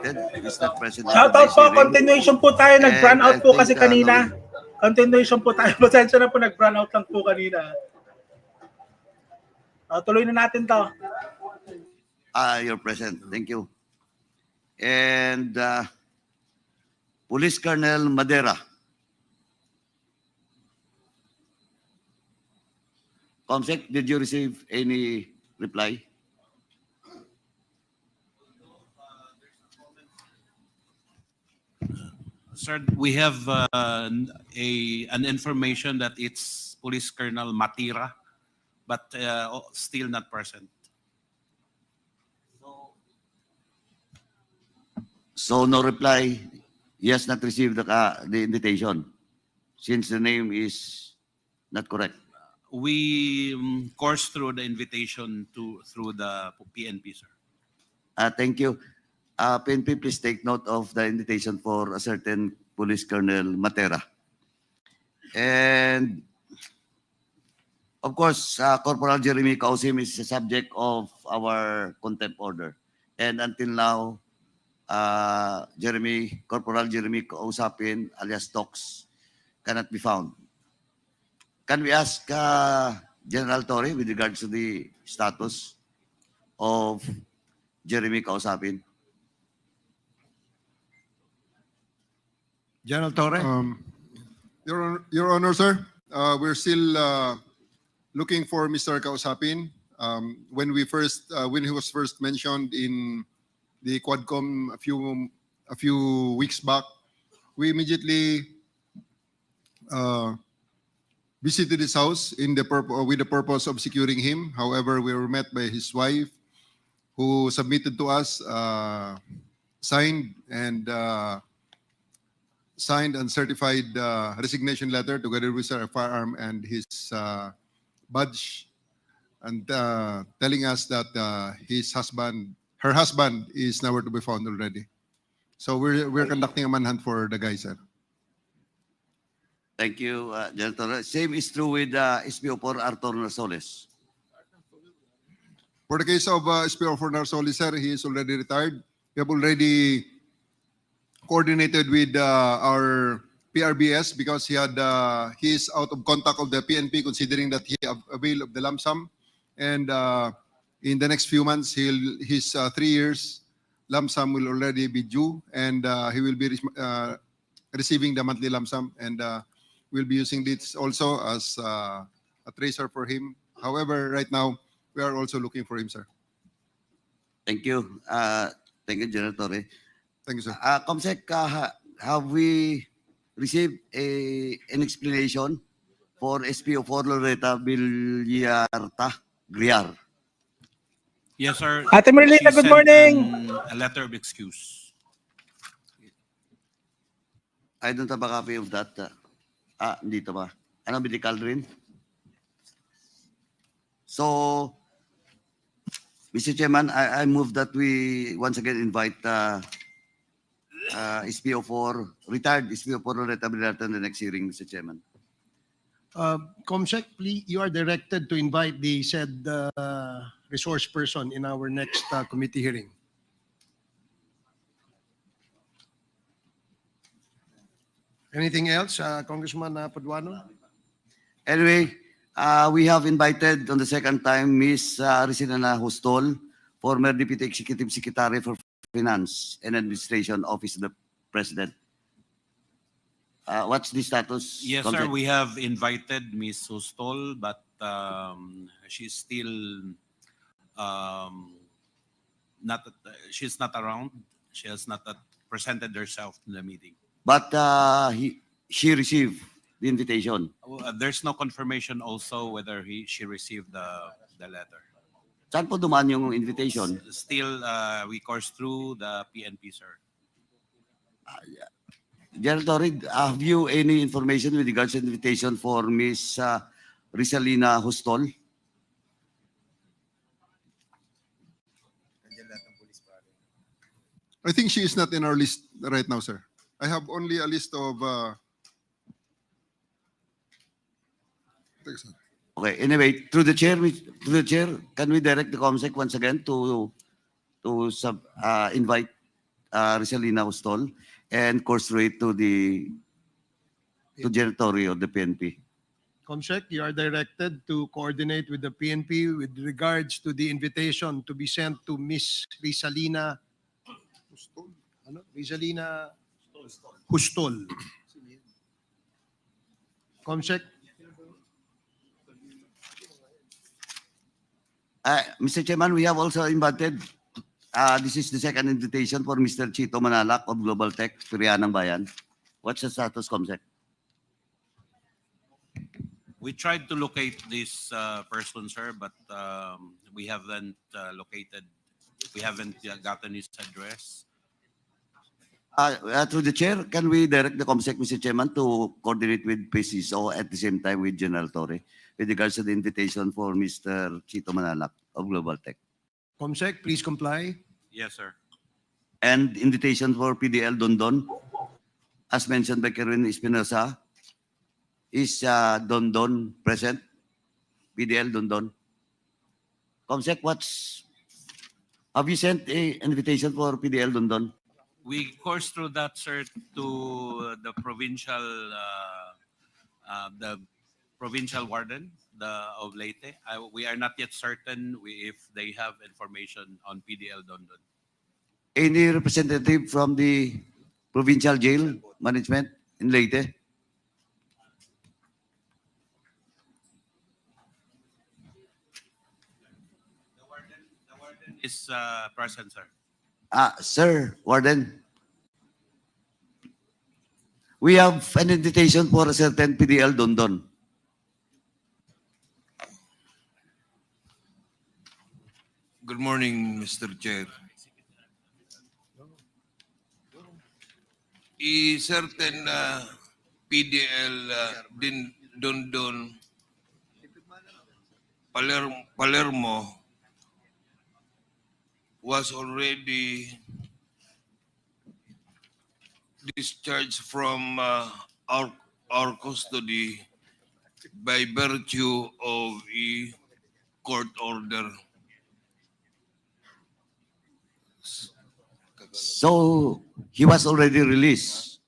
invited. He's not present. Shoutout po, continuation po tayo. Nag-run out po kasi kanina. Continuation po tayo. Pasensya na po, nag-run out lang po kanina. Tuloy na natin to. You're present. Thank you. And Police Colonel Madera. Comsec, did you receive any reply? Sir, we have an information that it's Police Colonel Matira, but still not present. So no reply. He has not received the invitation, since the name is not correct. We coursed through the invitation through the PNP, sir. Thank you. PNP, please take note of the invitation for a certain Police Colonel Matera. And of course, Corporal Jeremy Kausim is the subject of our contempt order. And until now, Corporal Jeremy Kausapin, alias Tox, cannot be found. Can we ask General Torre with regards to the status of Jeremy Kausapin? General Torre? Your Honor, sir, we're still looking for Mr. Kausapin. When he was first mentioned in the Quadcom a few weeks back, we immediately visited his house with the purpose of securing him. However, we were met by his wife, who submitted to us signed and certified resignation letter together with a firearm and his badge, and telling us that her husband is nowhere to be found already. So we're conducting a manhunt for the guy, sir. Thank you, General Torre. Same is true with SPO4 Arthur Narsoles. For the case of SPO4 Narsoles, sir, he is already retired. We have already coordinated with our PRBS because he is out of contact of the PNP, considering that he availed of the lump sum, and in the next few months his 3 years lump sum will already be due, and he will be receiving the monthly lump sum, and we'll be using this also as a tracer for him. However, right now we are also looking for him, sir. Thank you. Thank you, General Torre. Thank you, sir. Comsec, have we received an explanation for SPO4 Loretta Villarta Griar? Yes, sir. Ate Marilita, good morning. A letter of excuse. I don't have a copy of that. Dito ba? Ano, medical rin? So, Mr. Chairman, I move that we once again invite SPO4, retired SPO4 Loretta Villarta in the next hearing, Mr. Chairman. Comsec, please, you are directed to invite the said resource person in our next committee hearing. Anything else, Congressman Paduano? Anyway, we have invited on the second time Ms. Resinana Hustol, former Deputy Executive Secretary for Finance and Administration, Office of the President. What's the status? Yes, sir. We have invited Ms. Hustol, but she's still she's not around. She has not presented herself in the meeting. But she received the invitation. There's no confirmation also whether she received the letter. Saan po dumaan yung invitation? Still, we course through the PNP, sir. General Torre, have you any information with regards to invitation for Ms. Rizalina Hustol? I think she is not in our list right now, sir. I have only a list of... Okay, anyway, through the chair, can we direct the COMSEC once again to invite Rizalina Hostol and course rate to the generatory of the PNP. Comsec, you are directed to coordinate with the PNP with regards to the invitation to be sent to Miss Rizalina Rizalina Hustol. Comsec, Mr. Chairman, we have also invited, this is the second invitation for Mr. Chito Manalak of Global Tech, Pirianang Bayan. What's the status, Comsec? We tried to locate this person, sir, but we haven't gotten his address. Through the chair, can we direct the COMSEC, Mr. Chairman, to coordinate with PCSO at the same time with General Torre with regards to the invitation for Mr. Chito Manalak of Global Tech? Comsec, please comply. Yes, sir. And invitation for PDL Dondon, as mentioned by Kerwin Espinosa, is Dondon present? PDL Dondon. COMSEC, have you sent an invitation for PDL Dondon? We coursed through that, sir, to the provincial warden of Leyte. We are not yet certain if they have information on PDL Dondon. Any representative from the provincial jail management in Leyte? The warden is present, sir. Sir, Warden, we have an invitation for a certain PDL Dondon. Good morning, Mr. Chair. Certain PDL din Dondon Palermo was already discharged from our custody by virtue of a court order. So, he was already released.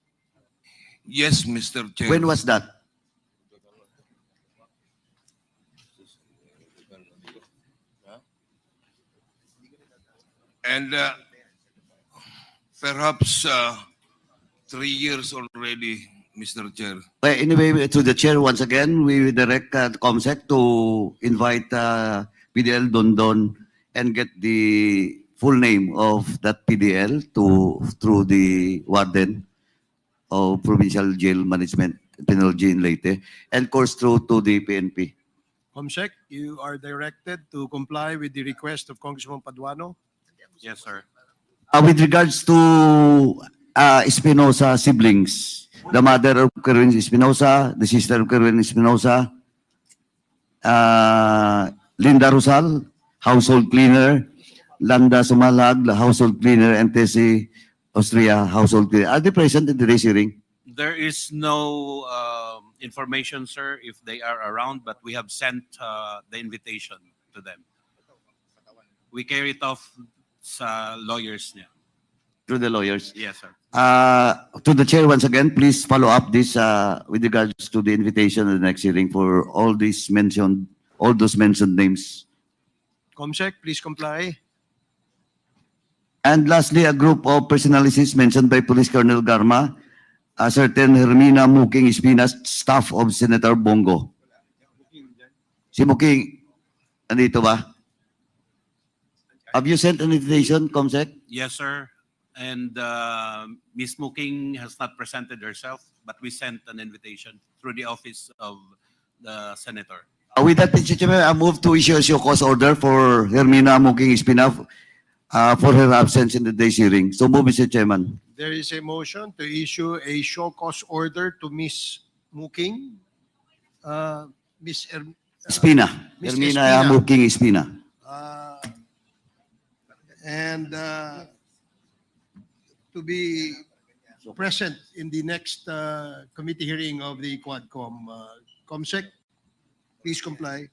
Yes, Mr. Chair. When was that? And perhaps 3 years already, Mr. Chair. Well, anyway, to the chair once again, we will direct COMSEC to invite PDL Dondon and get the full name of that PDL through the warden of provincial jail management, penal jail in Leyte, and course through to the PNP. Comsec, you are directed to comply with the request of Congressman Paduano. Yes, sir. With regards to Espinosa siblings, the mother of Kerwin Espinosa, the sister of Kerwin Espinosa, Linda Rosal, household cleaner, Landa Sumalag, the household cleaner, and Tessie Austria, household cleaner. Are they present in today's hearing? There is no information, sir, if they are around, but we have sent the invitation to them. We carry it off sa lawyers niya. Through the lawyers. Yes, sir. To the chair once again, please follow up this with regards to the invitation of the next hearing for all those mentioned names. Comsec, please comply. And lastly, a group of personalities mentioned by Police Colonel Garma, a certain Hermina Muking Espinas, staff of Senator Bongo. Si Muking, andito ba? Have you sent an invitation, COMSEC? Yes, sir. And Ms. Muking has not presented herself, but we sent an invitation through the office of the senator. With that, Mr. Chairman, I move to issue a show cause order for Hermina Muking Espina for her absence in today's hearing. So move, Mr. Chairman. There is a motion to issue a show cause order to Miss Muking. Espina. Miss Hermina Espina. Muking Espina. And to be present in the next committee hearing of the Quadcom. Comsec, please comply.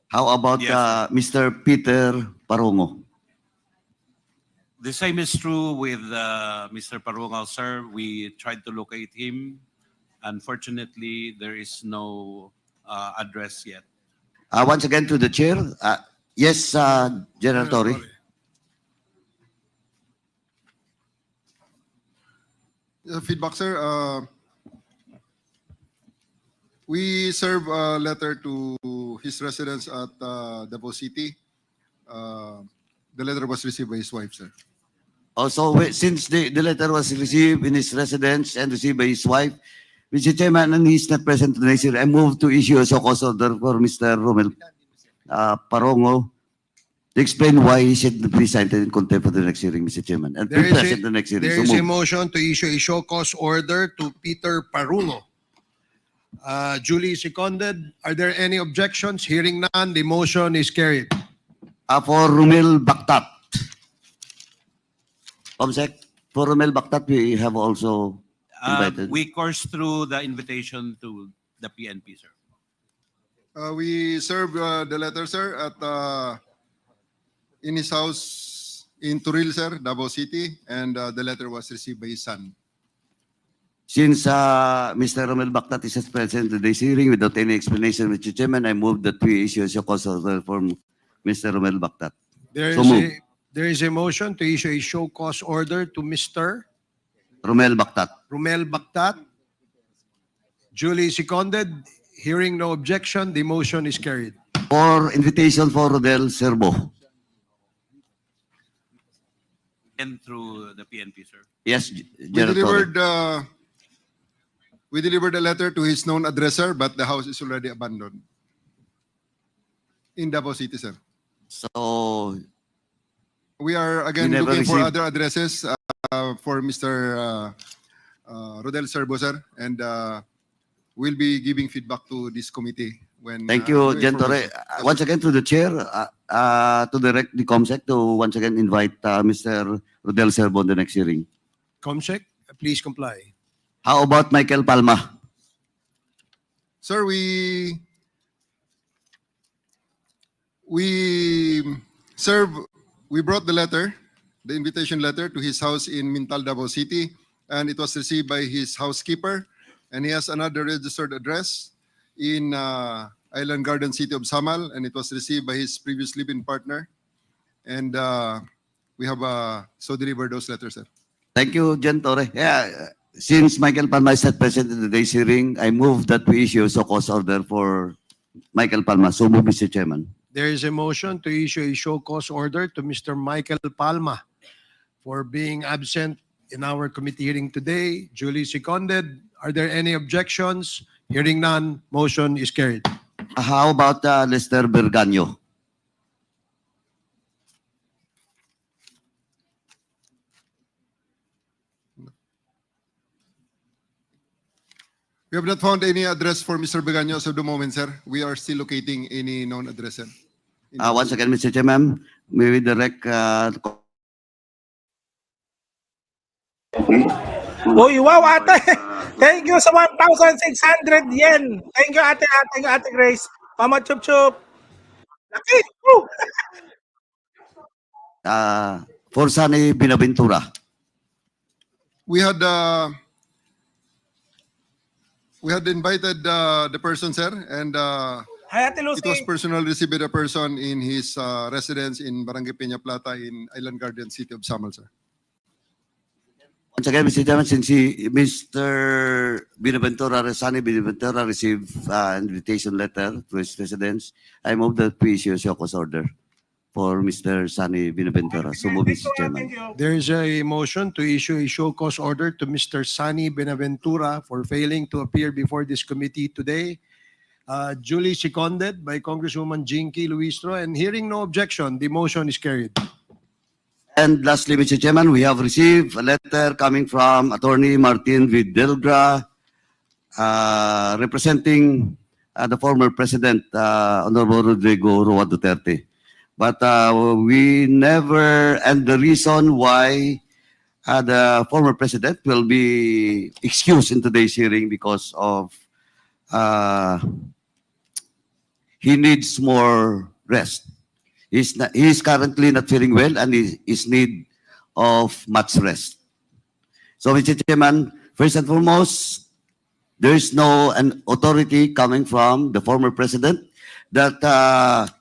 How about Yes, Mr. Peter Parongo? The same is true with Mr. Parungal, sir. We tried to locate him. Unfortunately, there is no address yet. Once again to the chair. Yes, General Torre. Feedback, sir. We serve a letter to his residence at Davao City. The letter was received by his wife, sir. Also, since the letter was received in his residence and received by his wife, Mr. Chairman, and he's not present today, sir, I move to issue a show-cause order for Mr. Romel Parongo to explain why he should be cited in contempt for the next hearing, Mr. Chairman, and to There is present the next hearing. There So is a move. motion to issue a show cause order to Peter Parungo. Duly seconded. Are there any objections? Hearing none, the motion is carried. For Romel Baktat. Comsec, for Romel Baktat, we have also invited. We coursed through the invitation to the PNP, sir. We serve the letter, sir, at in his house in Turil, sir, Davao City, and the letter was received by his son. Since Mr. Romel Baktat is not present in today's hearing without any explanation, Mr. Chairman, I move that we issue a show-cause order for Mr. Romel Baktat. So move. There is a motion to issue a show cause order to Mr. Romel Baktat. Romel Baktat. Duly seconded. Hearing no objection, the motion is carried. For invitation for Rodel Serbo. And through the PNP, sir. Yes, We General Torre. delivered a letter to his known addresser, but the house is already abandoned in Davao City, sir. So, We are again We never looking for received- other addresses for Mr. Rodel Serbo, sir, and we'll be giving feedback to this committee when. thank you, the Gen Torre. information- Once again to the chair, to direct the COMSEC to once again invite Mr. Rodel Serbo on the next hearing. Comsec, please comply. How about Michael Palma? Sir, we brought the letter, the invitation letter to his house in Mintal, Davao City, and it was received by his housekeeper, and he has another registered address in Island Garden City of Samal, and it was received by his previous live-in partner, and we have so delivered those letters, sir. Thank you, Gen Torre. Yeah, since Michael Palma is not present in today's hearing, I move that we issue a show-cause order for Michael Palma. So move, Mr. Chairman. There is a motion to issue a show cause order to Mr. Michael Palma for being absent in our committee hearing today. Duly seconded. Are there any objections? Hearing none, motion is carried. How about Lester Berganyo? We have not found any address for Mr. Beganyo as of the moment, sir. We are still locating any known address, sir. Once again, Mr. Chairman, may we direct Uy, wow, ate! Thank you sa 1,600 yen! Thank you, ate, ate Grace. Mama Chup Chup! Laki! Woo! for Sunny Binaventura. We had invited the person, sir, and Hi, Ate it was Lucy! personally received by the person in his residence in Barangay Peña Plata in Island Garden City of Samal, sir. Once again, Mr. Chairman, since Mr. Binaventura, Sunny Binaventura received invitation letter to his residence, I move that we issue a show-cause order for Mr. Sunny Binaventura. So move, Mr. Chairman. There is a motion to issue a show cause order to Mr. Sunny Benaventura for failing to appear before this committee today. Duly seconded by Congresswoman Jinky Luistro, and hearing no objection, the motion is carried. And lastly, Mr. Chairman, we have received a letter coming from Attorney Martin Videlgra, representing the former President, Honorable Rodrigo Roa Duterte. But we never, and the reason why the former President will be excused in today's hearing because of he needs more rest. He's currently not feeling well and he is need of match rest. So, Mr. Chairman, first and foremost, there is no an authority coming from the former president that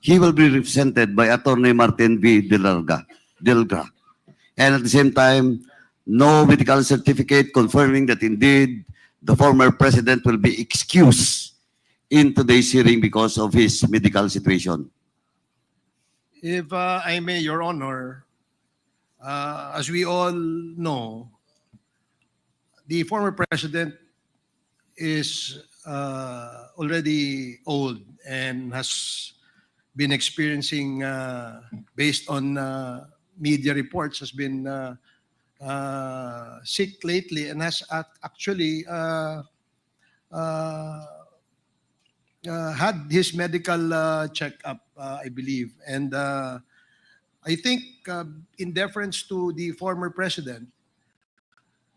he will be represented by Attorney Martin V. Delgra. And at the same time, no medical certificate confirming that indeed the former president will be excused in today's hearing because of his medical situation. If I may, Your Honor, as we all know, the former president is already old and has been experiencing, based on media reports, has been sick lately and has actually had his medical checkup, I believe. And I think, in deference to the former president,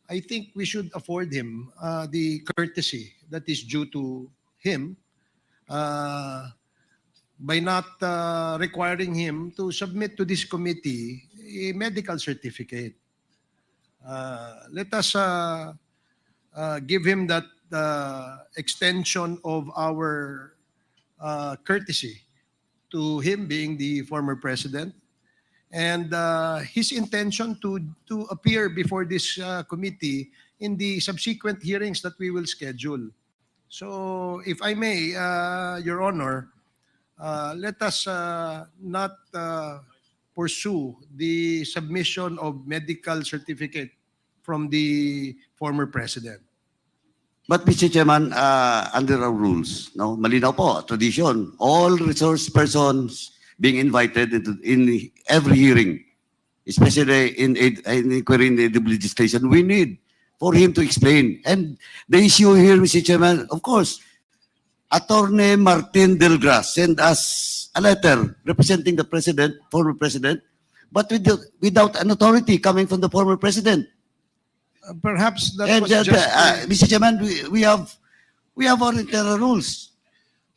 I think we should afford him the courtesy that is due to him by not requiring him to submit to this committee a medical certificate. Let us give him that extension of our courtesy to him being the former president, and his intention to appear before this committee in the subsequent hearings that we will schedule. So, if I may, Your Honor, let us not pursue the submission of medical certificate from the former president. But Mr. Chairman, under our rules, no, malinaw po, tradition, all resource persons being invited in every hearing, especially in inquiry in the legislation, we need for him to explain. And the issue here, Mr. Chairman, of course, Attorney Martin Delgra sent us a letter representing the president, former president, but without an authority coming from the former president. Perhaps that And was just... Mr. Chairman, we have our internal rules.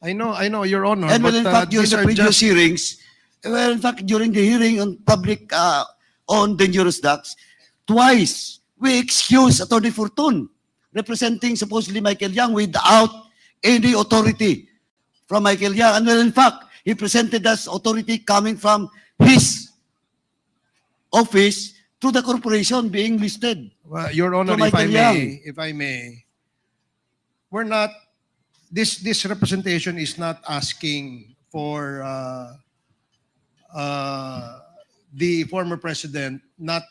I know, Your Honor. And but, in fact, during these the are previous just- hearings, well, in fact, during the hearing on public on dangerous drugs, twice we excused Attorney Fortun, representing supposedly Michael Young, without any authority from Michael Young. And well, in fact, he presented us authority coming from his office to the corporation being listed. Well, Your Honor, To Michael Young. if I may, we're not. This representation is not asking for the former president not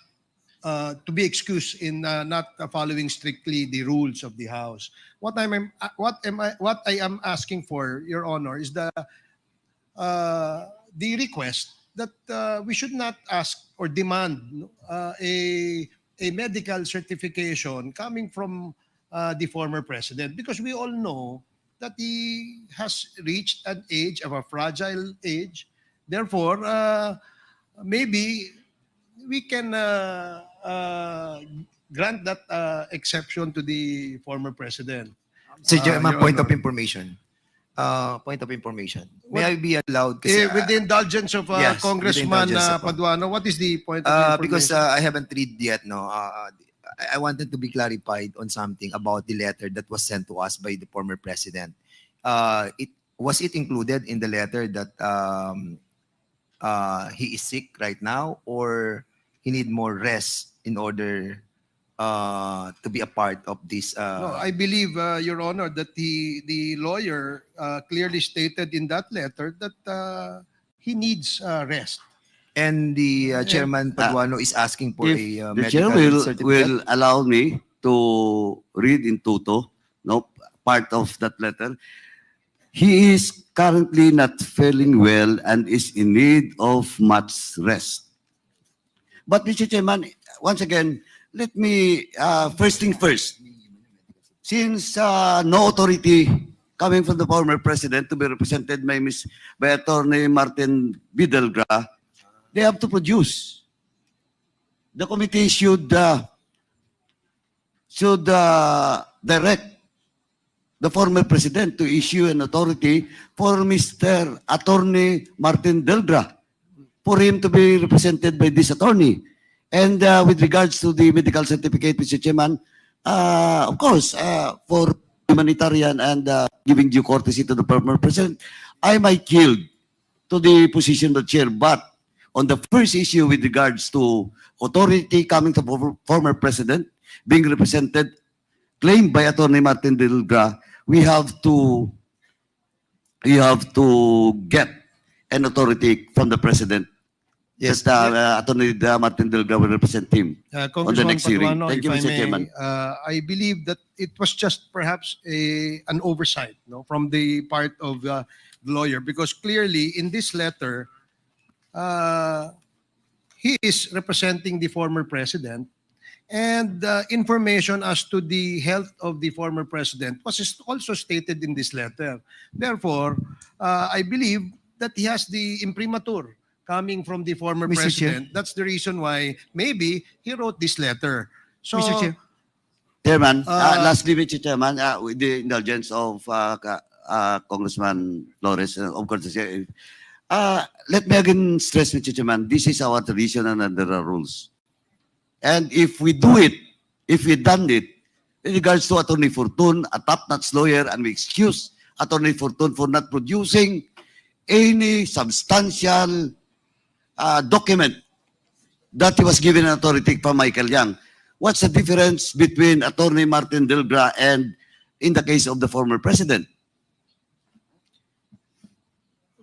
to be excused in not following strictly the rules of the House. What I am asking for, Your Honor, is the request that we should not ask or demand a medical certification coming from the former president, because we all know that he has reached an age of a fragile age. Therefore, maybe we can grant that exception to the former president. Sir Chairman, Your point Honor. of information. Point of information. May What- I be allowed? Kasi, With the indulgence of yes, with the Congressman indulgence of- Paduano, what is the point of information? because I haven't read yet, no. I wanted to be clarified on something about the letter that was sent to us by the former president. Was it included in the letter that he is sick right now, or he need more rest in order to be a part of this? No, I believe, Your Honor, that the lawyer clearly stated in that letter that he needs rest. And the Chairman Paduano is asking for If a the chair medical certificate. will allow me to read in toto, no, part of that letter. He is currently not feeling well and is in need of much rest. But Mr. Chairman, once again, let me, first thing first, since no authority coming from the former president to be represented by Attorney Martin Videlgra, they have to produce. The committee should direct the former president to issue an authority for Mr. Attorney Martin Delgra, for him to be represented by this attorney. And with regards to the medical certificate, Mr. Chairman, of course, for humanitarian and giving due courtesy to the former president, I might yield to the position of the chair. But on the first issue with regards to authority coming to former president being represented, claimed by Attorney Martin Delga, we have to get an authority from the president. Yes. That Attorney Martin Delga will represent him. Congressman next hearing. Paduano, Thank you, if I Mr. may, Chairman. I believe that it was just perhaps an oversight, no, from the part of the lawyer, because clearly in this letter, he is representing the former president, and information as to the health of the former president was also stated in this letter. Therefore, I believe that he has the imprimatur coming from the former Mr. Chair. president. That's the reason why maybe he wrote this letter. So, Mr. Chair. Chairman, lastly, Mr. Chairman, with the indulgence of Congressman Flores, of course, let me again stress, Mr. Chairman, this is our tradition and under our rules. And if we do it, if we done it, in regards to Attorney Fortun, a top-notch lawyer, and we excuse Attorney Fortun for not producing any substantial document that he was given an authority from Michael Yang. What's the difference between Attorney Martin Delgra and in the case of the former president?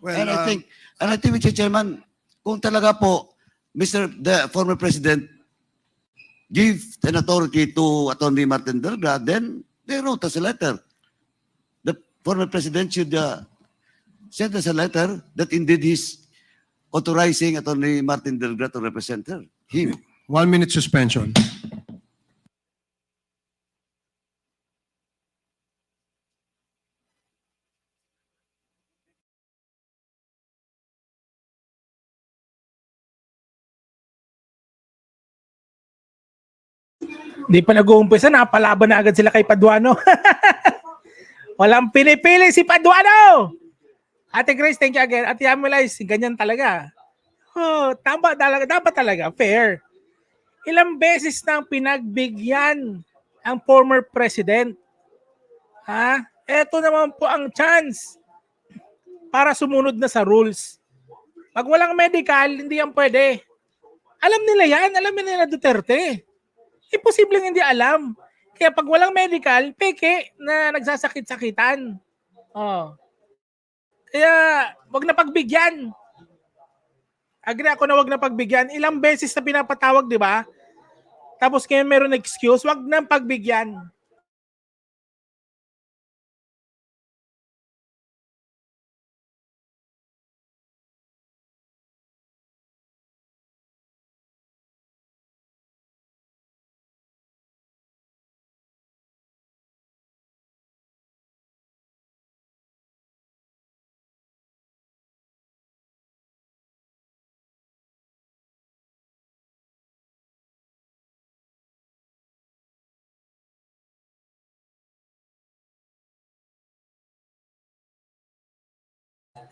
well, And I think, Mr. Chairman, kung talaga po, the former president give an authority to Attorney Martin Delgra, then they wrote us a letter. The former president should send us a letter that indeed he's authorizing Attorney Martin Delgra to represent him. 1 minute suspension. Di pa nag-uumpisa, napalaban na agad sila kay Paduano. Walang pinipili si Paduano! Ate Grace, thank you again. Ate Amelize, ganyan talaga. Oh, tama talaga, dapat talaga, fair. Ilang beses nang pinagbigyan ang former president. Ha? Eto naman po ang chance para sumunod na sa rules. Pag walang medical, hindi yan pwede. Alam nila yan, alam nila Duterte. Imposibleng hindi alam. Kaya pag walang medical, peke na nagsasakit-sakitan. Oh. Kaya wag na pagbigyan. Agree ako na wag na pagbigyan. Ilang beses na pinapatawag, di ba? Tapos kaya meron excuse, wag na pagbigyan.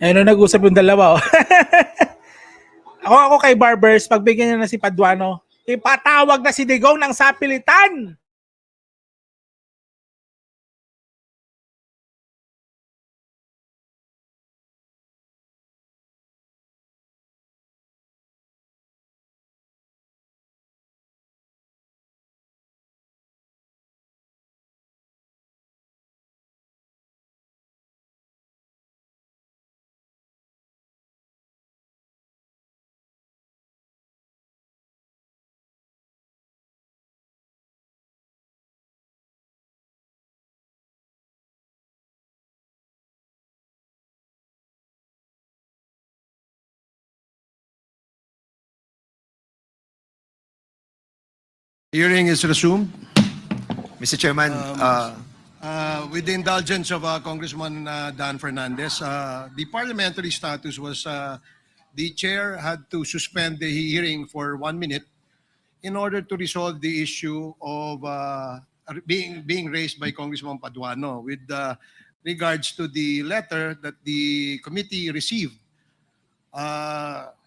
Ano nag-usap yung dalawa. Oh. ako kay Barbers, pagbigyan niya na si Paduano, ipatawag na si Digong ng sapilitan. Hearing is resumed. Mr. Chairman, With the indulgence of Congressman Dan Fernandez, the parliamentary status was the chair had to suspend the hearing for 1 minute in order to resolve the issue of being raised by Congressman Paduano with regards to the letter that the committee received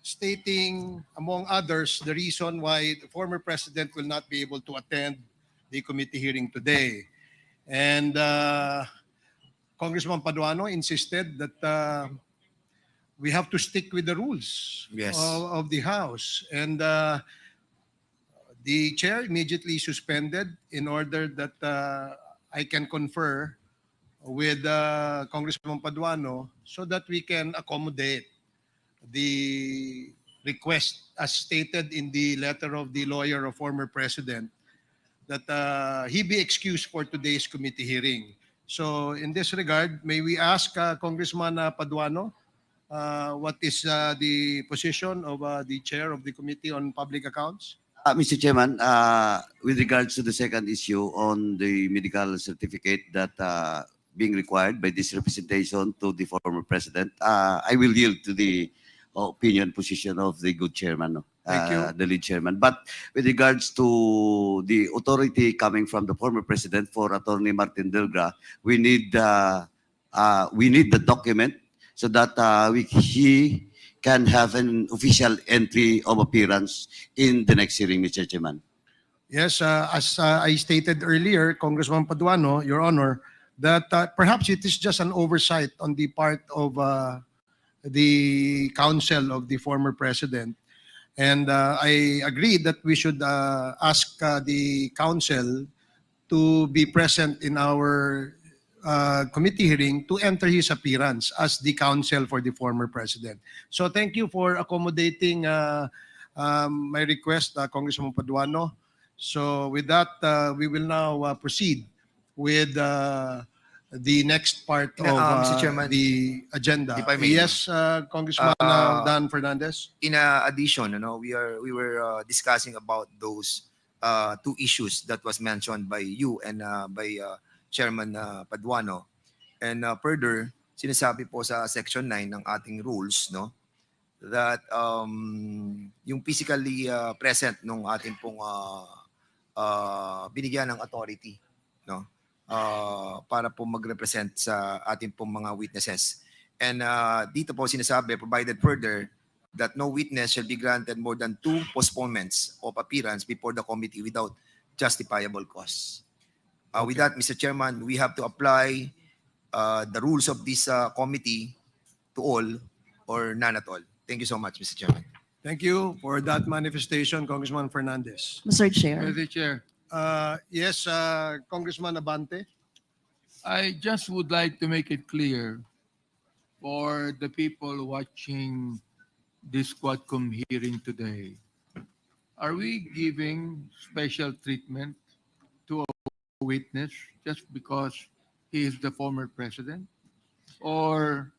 stating, among others, the reason why the former president will not be able to attend the committee hearing today. And Congressman Paduano insisted that we have to stick with the rules Yes. of the House. And the chair immediately suspended in order that I can confer with Congressman Paduano so that we can accommodate the request as stated in the letter of the lawyer of former president that he be excused for today's committee hearing. So in this regard, may we ask Congressman Paduano what is the position of the chair of the Committee on Public Accounts? Mr. Chairman, with regards to the second issue on the medical certificate that being required by this representation to the former president, I will yield to the opinion position of the good chairman, Thank you. the lead chairman. But with regards to the authority coming from the former president for Attorney Martin Delgra, we need the document so that he can have an official entry of appearance in the next hearing, Mr. Chairman. Yes, as I stated earlier, Congressman Paduano, Your Honor, that perhaps it is just an oversight on the part of the counsel of the former president. And I agree that we should ask the counsel to be present in our committee hearing to enter his appearance as the counsel for the former president. So thank you for accommodating my request, Congressman Paduano. So with that, we will now proceed with the next part of Mr. Chairman, the agenda. if I may, Yes, Congressman Dan Fernandez. In addition, we were discussing about those two issues that was mentioned by you and by Chairman Paduano. And further, sinasabi po sa Section 9 ng ating rules, no, that yung physically present nung ating pong binigyan ng authority, no, para po mag-represent sa ating pong mga witnesses. And dito po sinasabi, provided further, that no witness shall be granted more than 2 postponements of appearance before the committee without justifiable cause. With that, Mr. Chairman, we have to apply the rules of this committee to all or none at all. Thank you so much, Mr. Chairman. Thank you for that manifestation, Congressman Fernandez. Mr. Chair. Mr. Chair, Yes, Congressman Abante. I just would like to make it clear for the people watching this Quadcom hearing today. Are we giving special treatment to a witness just because he is the former president? Or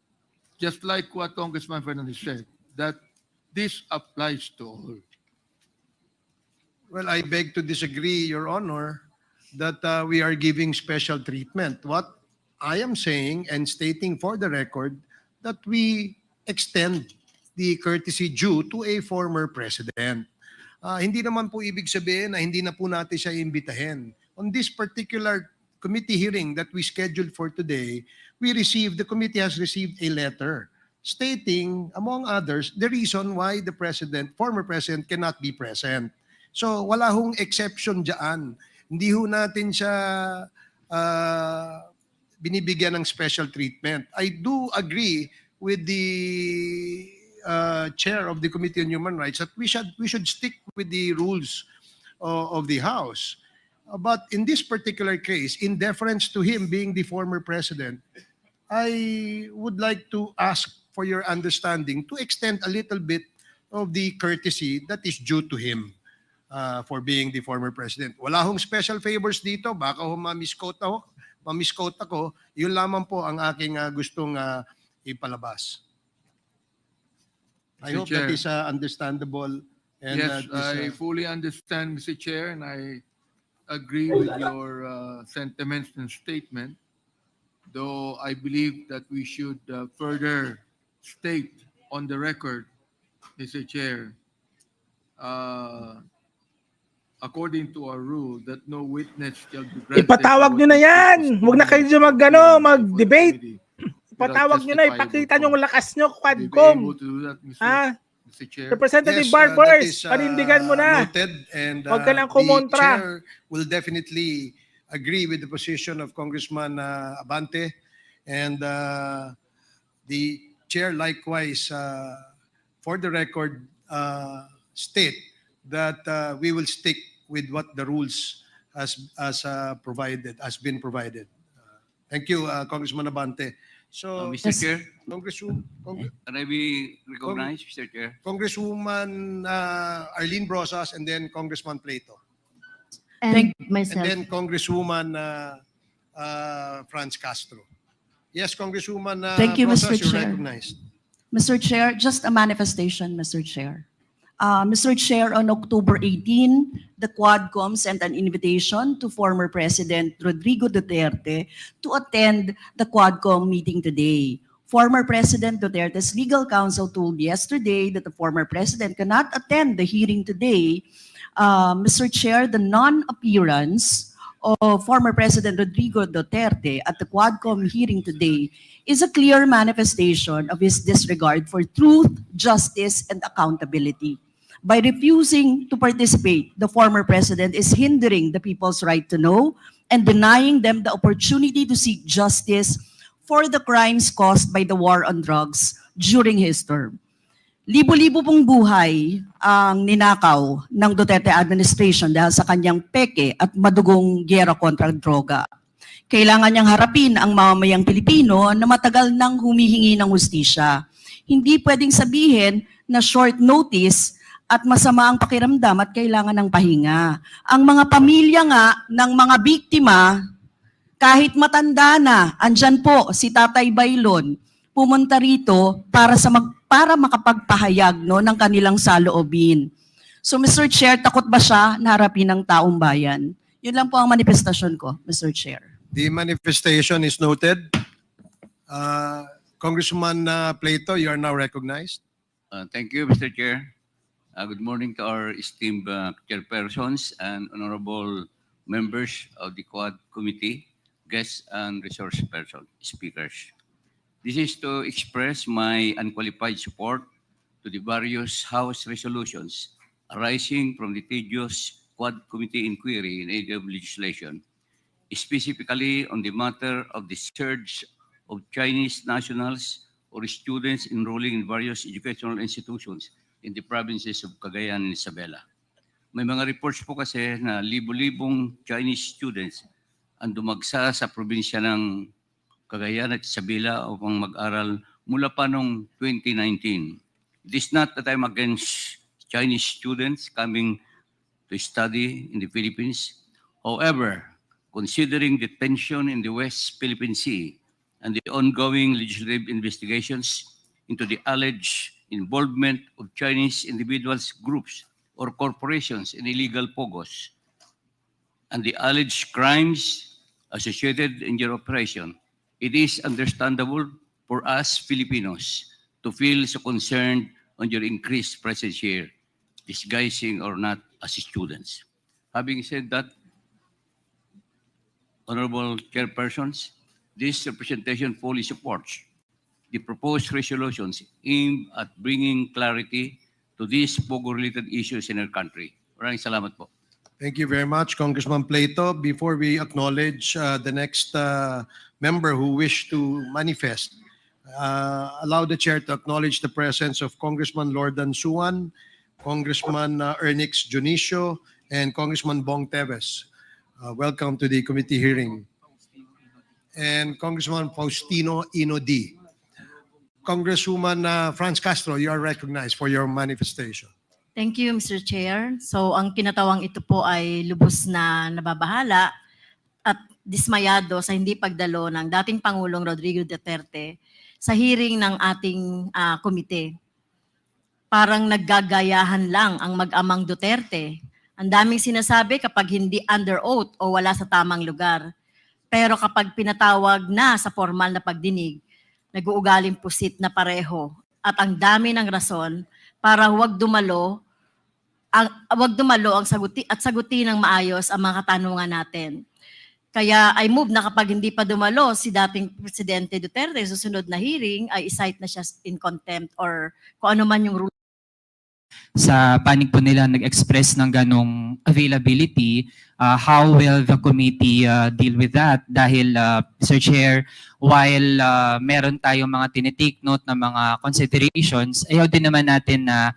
just like what Congressman Fernandez said, that this applies to all? Well, I beg to disagree, Your Honor, that we are giving special treatment. What I am saying and stating for the record that we extend the courtesy due to a former president. Hindi naman po ibig sabihin na hindi na po natin siya imbitahin. On this particular committee hearing that we scheduled for today, the committee has received a letter stating, among others, the reason why the former president cannot be present. So wala hong exception dyan. Hindi ho natin siya binibigyan ng special treatment. I do agree with the chair of the Committee on Human Rights that we should stick with the rules of the House. But in this particular case, in deference to him being the former president, I would like to ask for your understanding to extend a little bit of the courtesy that is due to him for being the former president. Wala hong special favors dito. Baka ho ma-misquote ako. Yun lamang po ang aking gustong ipalabas. I hope that is understandable. And, Yes, I fully understand, Mr. Chair, and I agree with your sentiments and statement, though I believe that we should further state on the record, Mr. Chair, according to our rule, that no witness shall be granted. Ipatawag nyo na yan. Huwag na kayo dyan mag-debate. Ipatawag nyo na, ipakita nyo ang lakas nyo, Would you be Quadcom. able to do that, Ha? Mr. Chair? Representative Yes, that Barbers, is, panindigan mo na. noted, and Huwag ka nang the kumontra. chair will definitely agree with the position of Congressman Abante, and the chair likewise, for the record, state that we will stick with what the rules has been provided. Thank you, Congressman Abante. So, Mr. Chair, can I be recognized, Mr. Chair? Congresswoman Arlene Brosas, and then Congressman Plato, And and myself. then Congresswoman Franz Castro. Yes, Congresswoman Thank you, Brosas, Mr. you're Chair. recognized. Mr. Chair, just a manifestation, Mr. Chair. Mr. Chair, on October 18, the Quadcom sent an invitation to former President Rodrigo Duterte to attend the Quadcom meeting today. Former President Duterte's legal counsel told yesterday that the former president cannot attend the hearing today. Mr. Chair, the non-appearance of former President Rodrigo Duterte at the Quadcom hearing today is a clear manifestation of his disregard for truth, justice, and accountability. By refusing to participate, the former president is hindering the people's right to know and denying them the opportunity to seek justice for the crimes caused by the war on drugs during his term. Libo-libo pong buhay ang ninakaw ng Duterte administration dahil sa kanyang peke at madugong giyera kontra droga. Kailangan niyang harapin ang mamamayang Pilipino na matagal nang humihingi ng hustisya. Hindi pwedeng sabihin na short notice at masama ang pakiramdam at kailangan ng pahinga. Ang mga pamilya nga ng mga biktima, kahit matanda na, andyan po si Tatay Baylon, pumunta rito para makapagpahayag ng kanilang saloobin. So Mr. Chair, takot ba siya na harapin ng taong bayan? Yun lang po ang manifestasyon ko, Mr. Chair. The manifestation is noted. Congressman Plato, you are now recognized. Thank you, Mr. Chair. Good morning to our esteemed chairpersons and honorable members of the Quad Committee, guests and resource person speakers. This is to express my unqualified support to the various House resolutions arising from the tedious Quad Committee inquiry in aid of legislation, specifically on the matter of the surge of Chinese nationals or students enrolling in various educational institutions in the provinces of Cagayan and Isabela. May mga reports po kasi na libo-libong Chinese students ang dumagsa sa probinsya ng Cagayan at Isabela upang mag-aral mula pa noong 2019. It is not that I'm against Chinese students coming to study in the Philippines. However, considering the tension in the West Philippine Sea and the ongoing legislative investigations into the alleged involvement of Chinese individuals, groups, or corporations in illegal pogos, and the alleged crimes associated in your operation, it is understandable for us Filipinos to feel so concerned on your increased presence here, disguising or not as students. Having said that, honorable chairpersons, this representation fully supports the proposed resolutions aimed at bringing clarity to these pogo-related issues in our country. Maraming salamat po. Thank you very much, Congressman Plato. Before we acknowledge the next member who wished to manifest, allow the chair to acknowledge the presence of Congressman Lordan Suan, Congressman Ernix Junicio, and Congressman Bong Teves. Welcome to the committee hearing. And Congressman Faustino Inodi. Congresswoman Franz Castro, you are recognized for your manifestation. Thank you, Mr. Chair. So ang kinatawang ito po ay lubos na nababahala at dismayado sa hindi pagdalo ng dating Pangulong Rodrigo Duterte sa hearing ng ating komite. Parang naggagayahan lang ang mag-amang Duterte. Ang daming sinasabi kapag hindi under oath o wala sa tamang lugar. Pero kapag pinatawag na sa formal na pagdinig, nag-uugaling pusit na pareho at ang dami ng rason para huwag dumalo ang sagutin ng maayos ang mga katanungan natin. Kaya I move na kapag hindi pa dumalo si dating Presidente Duterte, susunod na hearing, ay isight na siya in contempt or kung ano man yung rule. Sa panig po nila nag-express ng ganong availability, how will the committee deal with that? Dahil, Sir Chair, while meron tayong mga tinitake note ng mga considerations, ayaw din naman natin na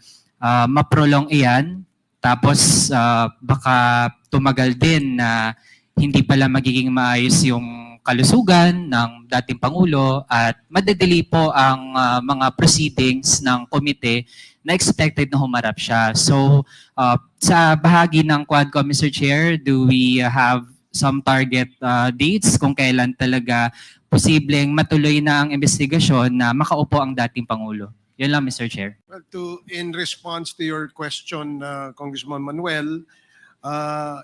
maprolong iyan, tapos baka tumagal din na hindi pala magiging maayos yung kalusugan ng dating Pangulo at madadali po ang mga proceedings ng komite na expected na humarap siya. So, sa bahagi ng Quadcom, Mr. Chair, do we have some target dates kung kailan talaga posibleng matuloy na ang investigasyon na makaupo ang dating Pangulo? Yun lang, Mr. Chair. Well, in response to your question, Congressman Manuel,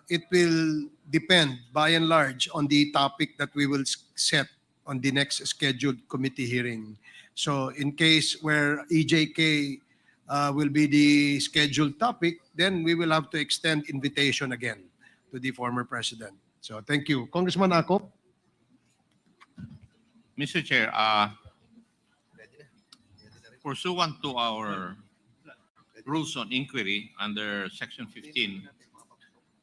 it will depend by and large on the topic that we will set on the next scheduled committee hearing. So in case where EJK will be the scheduled topic, then we will have to extend invitation again to the former president. So thank you. Congressman Akop? Mr. Chair, pursuant to our rules on inquiry under Section 15,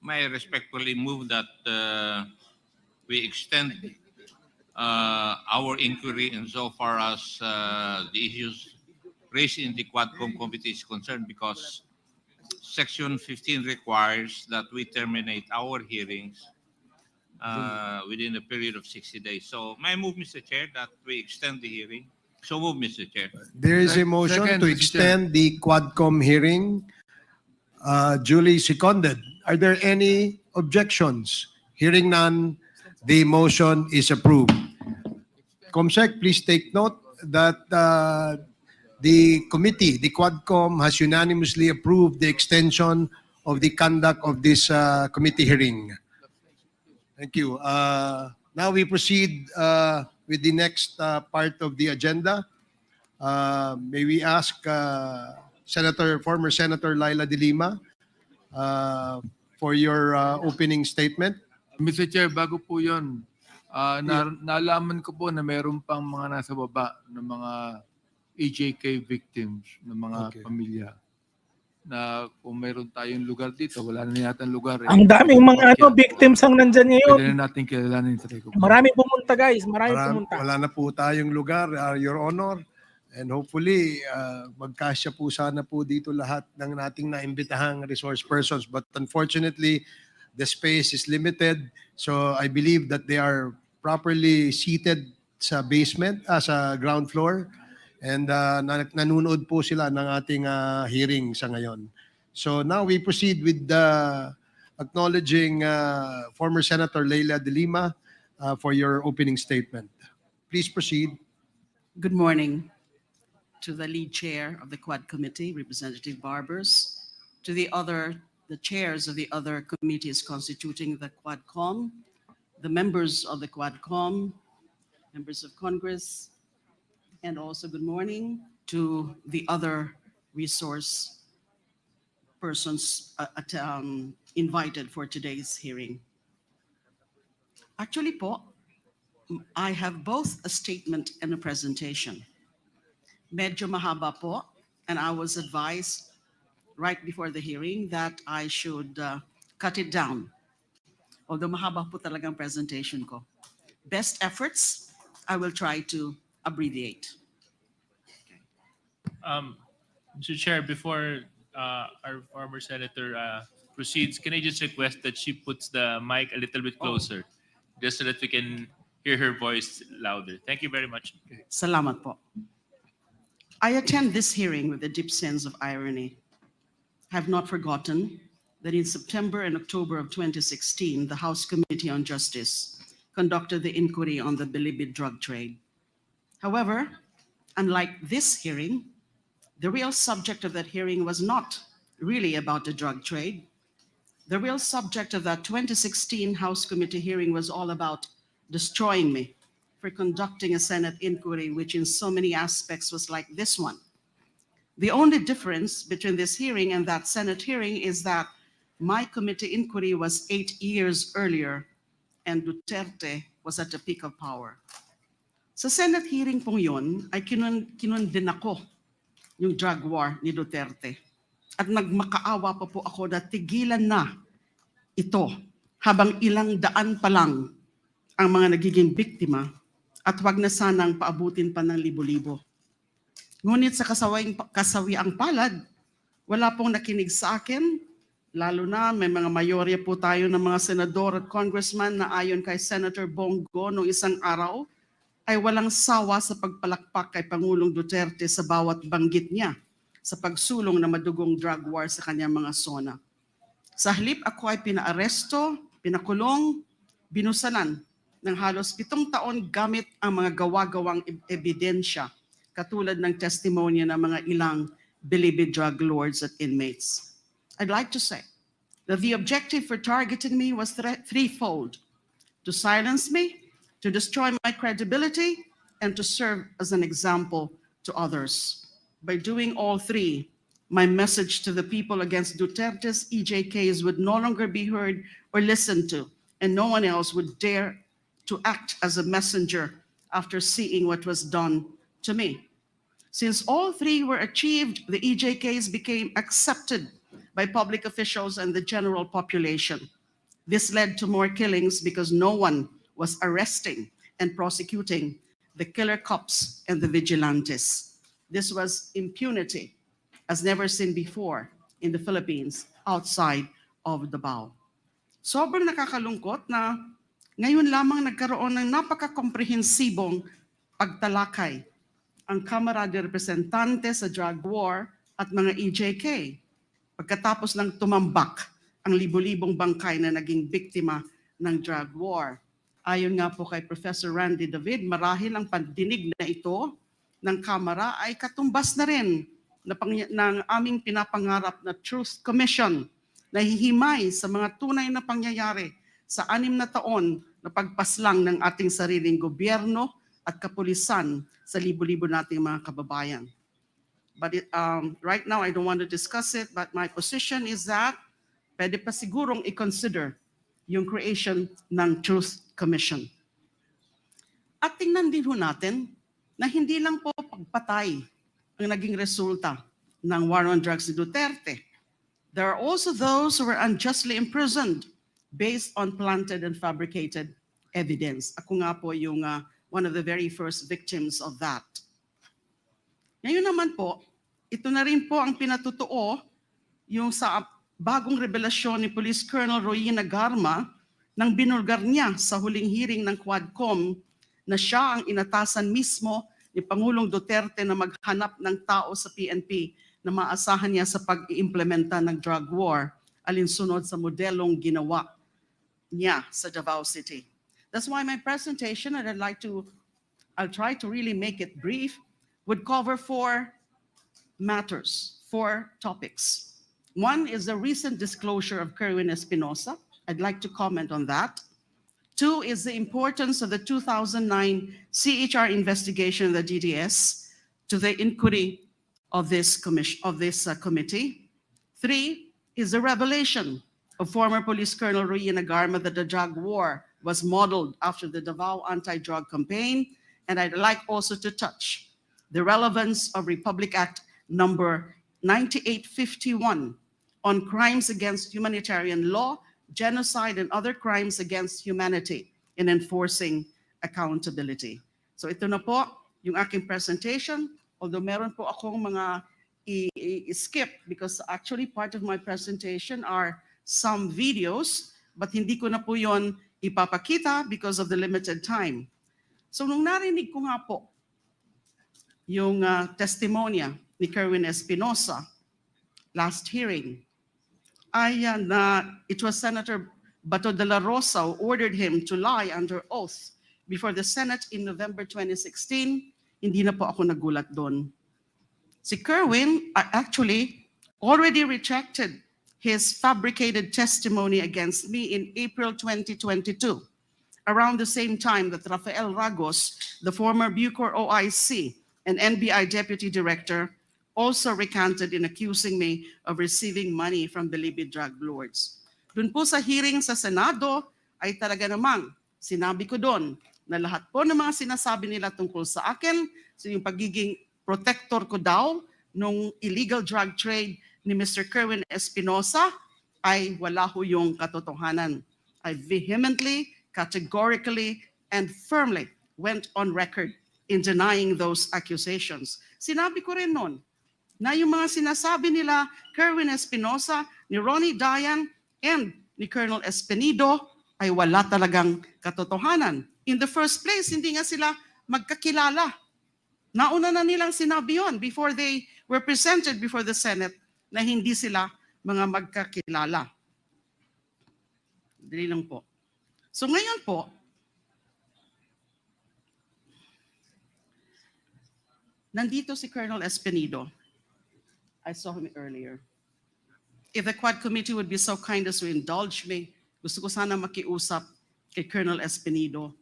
may I respectfully move that we extend our inquiry insofar as the issues raised in the Quadcom committee is concerned, because Section 15 requires that we terminate our hearings within a period of 60 days. So may I move, Mr. Chair, that we extend the hearing? So move, Mr. Chair. There is a motion Second, to Mr. extend the Quadcom hearing. Duly seconded. Are there any objections? Hearing none, the motion is approved. COMSEC, please take note that the committee, the Quadcom, has unanimously approved the extension of the conduct of this committee hearing. Thank you. Now we proceed with the next part of the agenda. May we ask former Senator LEILA de Lima for your opening statement. Mr. Chair, bago po yun, nalaman ko po na meron pang mga nasa baba ng mga EJK victims, ng mga pamilya, na kung meron tayong lugar dito, wala na yata lugar. Ang daming mga victims ang nandyan ngayon. Pwede na natin kilalanin sa record. Marami pumunta, guys. Marami pumunta. Wala na po tayong lugar, Your Honor. And hopefully, magkasya po sana po dito lahat ng nating naimbitahang resource persons. But unfortunately, the space is limited. So I believe that they are properly seated sa basement, sa ground floor. And nanonood po sila ng ating hearing sa ngayon. So now we proceed with acknowledging former Senator LEILA de Lima for your opening statement. Please proceed. Good morning to the lead chair of the Quad Committee, Representative Barbers, to the chairs of the other committees constituting the Quadcom, the members of the Quadcom, members of Congress, and also good morning to the other resource persons invited for today's hearing. Actually po, I have both a statement and a presentation. Medyo mahaba po, and I was advised right before the hearing that I should cut it down. Although mahaba po talagang presentation ko. Best efforts, I will try to abbreviate. Mr. Chair, before our former senator proceeds, can I just request that she puts the mic a little bit closer, just so that we can hear her voice louder. Thank you very much. Salamat po. I attend this hearing with a deep sense of irony. I have not forgotten that in September and October of 2016, the House Committee on Justice conducted the inquiry on the Bilibid drug trade. However, unlike this hearing, the real subject of that hearing was not really about the drug trade. The real subject of that 2016 House Committee hearing was all about destroying me for conducting a Senate inquiry, which in so many aspects was like this one. The only difference between this hearing and that Senate hearing is that my committee inquiry was 8 years earlier and Duterte was at the peak of power. Sa Senate hearing pong yun, ay kinundin ako yung drug war ni Duterte. At nagmakaawa pa po ako na tigilan na ito habang ilang daan pa lang ang mga nagiging biktima at wag na sanang paabutin pa ng libo-libo. Ngunit sa kasawiang palad, wala pong nakinig sa akin, lalo na may mga mayorya po tayo ng mga senador at congressman na ayon kay Senator Bongo noong isang araw, ay walang sawa sa pagpalakpak kay Pangulong Duterte sa bawat banggit niya sa pagsulong na madugong drug war sa kanyang mga zona. Sa halip ako ay pinaaresto, pinakulong, binusalan ng halos 7 taon gamit ang mga gawa-gawang ebidensya katulad ng testimonya ng mga ilang believed drug lords at inmates. I'd like to say that the objective for targeting me was threefold: to silence me, to destroy my credibility, and to serve as an example to others. By doing all three, my message to the people against Duterte's EJKs would no longer be heard or listened to, and no one else would dare to act as a messenger after seeing what was done to me. Since all three were achieved, the EJKs became accepted by public officials and the general population. This led to more killings because no one was arresting and prosecuting the killer cops and the vigilantes. This was impunity as never seen before in the Philippines outside of Davao. Sobrang nakakalungkot na ngayon lamang nagkaroon ng napaka-komprehensibong pagtalakay ang Kamara de Representante sa drug war at mga EJK pagkatapos lang tumambak ang libo-libong bangkay na naging biktima ng drug war. Ayon nga po kay Professor Randy David, marahil ang pandinig na ito ng Kamara ay katumbas na rin ng aming pinapangarap na Truth Commission na hihimay sa mga tunay na pangyayari sa 6 na taon na pagpaslang ng ating sariling gobyerno at kapulisan sa libo-libo nating mga kababayan. But right now, I don't want to discuss it, but my position is that pwede pa sigurong i-consider yung creation ng Truth Commission. At tingnan din ho natin na hindi lang po pagpatay ang naging resulta ng war on drugs ni Duterte. There are also those who were unjustly imprisoned based on planted and fabricated evidence. Ako nga po yung one of the very first victims of that. Ngayon naman po, ito na rin po ang pinatutuo yung sa bagong revelasyon ni Police Colonel Royina Garma nang binulgar niya sa huling hearing ng COMM na siya ang inatasan mismo ni Pangulong Duterte na maghanap ng tao sa PNP na maasahan niya sa pag-iimplementa ng drug war alinsunod sa modelong ginawa niya sa Davao City. That's why my presentation, and I'll try to really make it brief, would cover 4 matters, 4 topics. One is the recent disclosure of Kerwin Espinosa. I'd like to comment on that. 2 is the importance of the 2009 CHR investigation of the DDS to the inquiry of this committee. 3 is the revelation of former Police Colonel Royina Garma that the drug war was modeled after the Davao anti-drug campaign. And I'd like also to touch the relevance of Republic Act number 9851 on crimes against humanitarian law, genocide, and other crimes against humanity in enforcing accountability. So ito na po yung aking presentation. Although meron po akong mga i-skip because actually part of my presentation are some videos, but hindi ko na po yon ipapakita because of the limited time. So nung narinig ko nga po yung testimonya ni Kerwin Espinosa last hearing, it was Senator Bato de la Rosa who ordered him to lie under oath before the Senate in November 2016. Hindi na po ako nagulat doon. Si Kerwin actually already retracted his fabricated testimony against me in April 2022, around the same time that Rafael Ragos, the former Bucor OIC and NBI Deputy Director, also recanted in accusing me of receiving money from the Libid drug lords. Dun po sa hearing sa Senado ay talaga namang Sinabi ko doon na lahat po ng mga sinasabi nila tungkol sa akin, so yung pagiging protector ko daw nung illegal drug trade ni Mr. Kerwin Espinosa ay wala ho yung katotohanan. I vehemently, categorically, and firmly went on record in denying those accusations. Sinabi ko rin noon na yung mga sinasabi nila Kerwin Espinosa, ni Ronnie Dayan, and ni Colonel Espenido ay wala talagang katotohanan. In the first place, hindi nga sila magkakilala. Nauna na nilang sinabi yon before they were presented before the Senate na hindi sila mga magkakilala. Dali lang po. So ngayon po, nandito si Colonel Espenido. I saw him earlier. If the Quad Committee would be so kind as to indulge me, gusto ko sana makiusap kay Colonel Espenido.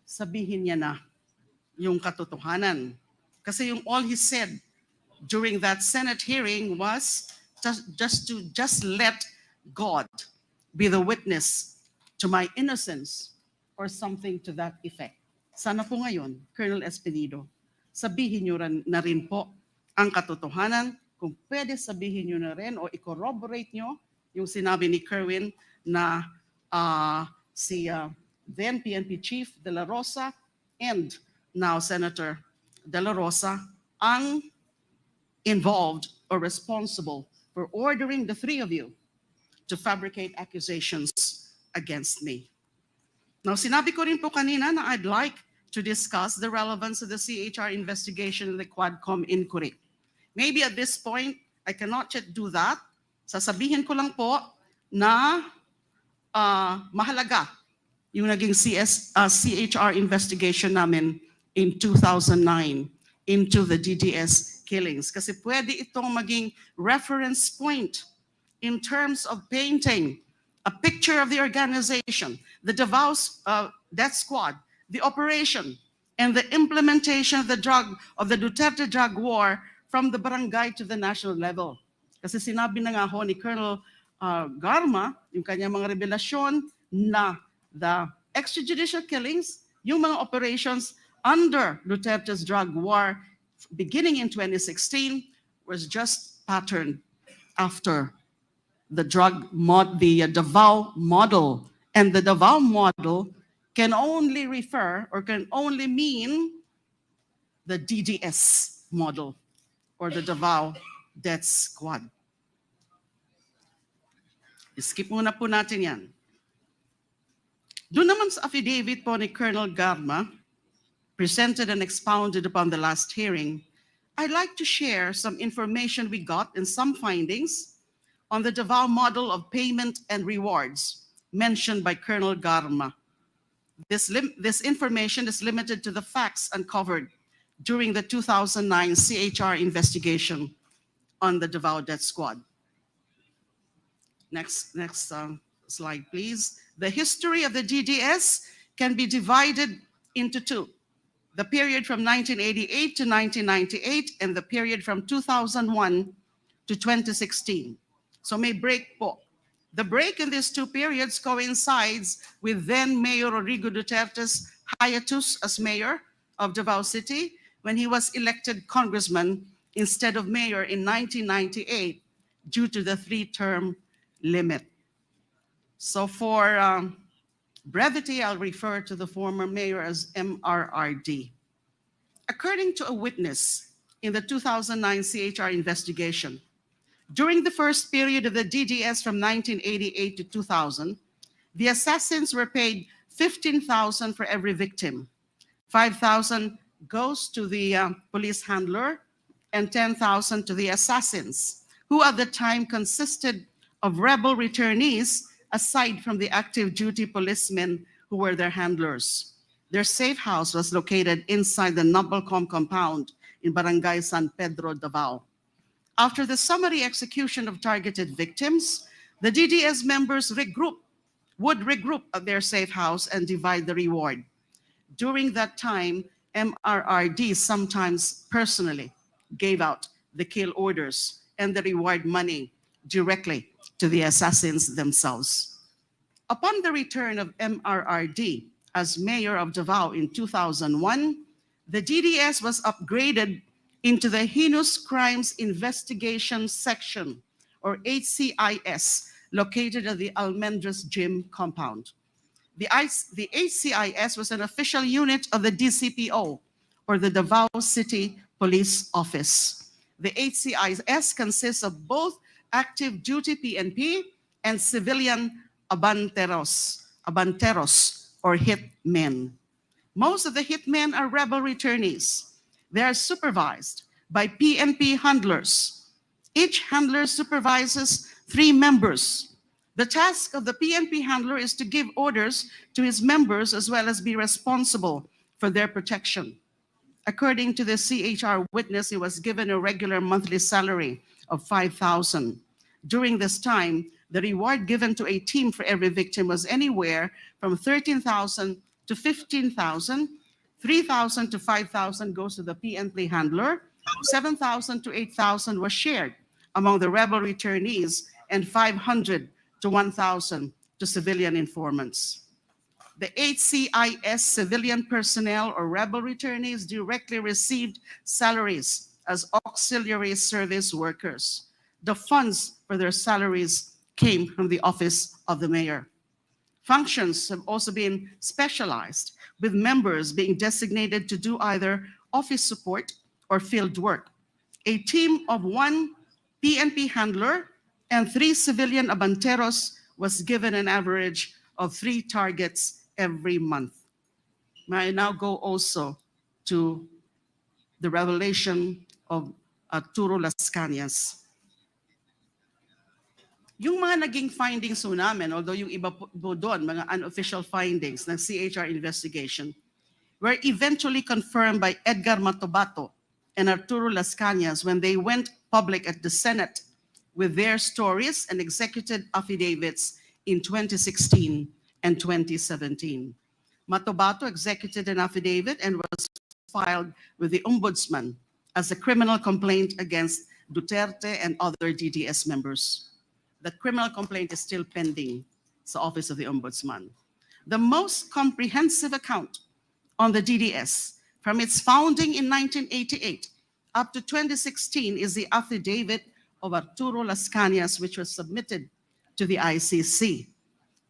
Sabihin niya na yung katotohanan. Kasi yung all he said during that Senate hearing was just let God be the witness to my innocence or something to that effect. Sana po ngayon, Colonel Espenido, sabihin niyo na rin po ang katotohanan. Kung pwede sabihin nyo na rin o i-corroborate nyo yung sinabi ni Kerwin na si then PNP Chief De La Rosa and now Senator De La Rosa ang involved or responsible for ordering the three of you to fabricate accusations against me. Now, sinabi ko rin po kanina na I'd like to discuss the relevance of the CHR investigation and the Quadcom inquiry. Maybe at this point, I cannot yet do that. Sasabihin ko lang po na mahalaga yung naging CHR investigation namin in 2009 into the DDS killings. Kasi pwede itong maging reference point in terms of painting a picture of the organization, the Davao Death Squad, the operation, and the implementation of the Duterte drug war from the barangay to the national level. Kasi sinabi na nga ho ni Colonel Garma, yung kanyang mga revelasyon na the extrajudicial killings, yung mga operations under Duterte's drug war beginning in 2016 was just patterned after the Davao model. And the Davao model can only refer or can only mean the DDS model, or the Davao Death Squad. Skip muna po natin yan. Doon naman sa affidavit po ni Colonel Garma, presented and expounded upon the last hearing, I'd like to share some information we got and some findings on the Davao model of payment and rewards mentioned by Colonel Garma. This information is limited to the facts uncovered during the 2009 CHR investigation on the Davao Death Squad. Next slide, please. The history of the DDS can be divided into two. The period from 1988 to 1998 and the period from 2001 to 2016. So may break po. The break in these two periods coincides with then Mayor Rodrigo Duterte's hiatus as mayor of Davao City when he was elected congressman instead of mayor in 1998 due to the 3-term limit. So for brevity, I'll refer to the former mayor as MRRD. According to a witness in the 2009 CHR investigation, during the first period of the DDS from 1988 to 2000, the assassins were paid 15,000 for every victim. 5,000 goes to the police handler and 10,000 to the assassins, who at the time consisted of rebel returnees aside from the active duty policemen who were their handlers. Their safe house was located inside the Nobelcom compound in Barangay San Pedro, Davao. After the summary execution of targeted victims, the DDS members would regroup at their safe house and divide the reward. During that time, MRRD sometimes personally gave out the kill orders and the reward money directly to the assassins themselves. Upon the return of MRRD as mayor of Davao in 2001, the DDS was upgraded into the Heinous Crimes Investigation Section, or HCIS, located at the Almendras Gym compound. The HCIS was an official unit of the DCPO, or the Davao City Police Office. The HCIS consists of both active duty PNP and civilian abanteros, or hitmen. Most of the hitmen are rebel returnees. They are supervised by PNP handlers. Each handler supervises 3 members. The task of the PNP handler is to give orders to his members as well as be responsible for their protection. According to the CHR witness, he was given a regular monthly salary of 5,000. During this time, the reward given to a team for every victim was anywhere from 13,000 to 15,000, 3,000 to 5,000 goes to the PNP handler, 7,000 to 8,000 was shared among the rebel returnees, and 500 to 1,000 to civilian informants. The HCIS civilian personnel or rebel returnees directly received salaries as auxiliary service workers. The funds for their salaries came from the office of the mayor. Functions have also been specialized, with members being designated to do either office support or field work. A team of 1 PNP handler and 3 civilian abanteros was given an average of 3 targets every month. May I now go also to the revelation of Arturo Las Cañas. Yung mga naging findings po namin, although yung iba po doon, mga unofficial findings ng CHR investigation, were eventually confirmed by Edgar Matobato and Arturo Las Cañas when they went public at the Senate with their stories and executed affidavits in 2016 and 2017. Matobato executed an affidavit and was filed with the Ombudsman as a criminal complaint against Duterte and other DDS members. The criminal complaint is still pending sa Office of the Ombudsman. The most comprehensive account on the DDS from its founding in 1988 up to 2016 is the affidavit of Arturo Las Cañas, which was submitted to the ICC.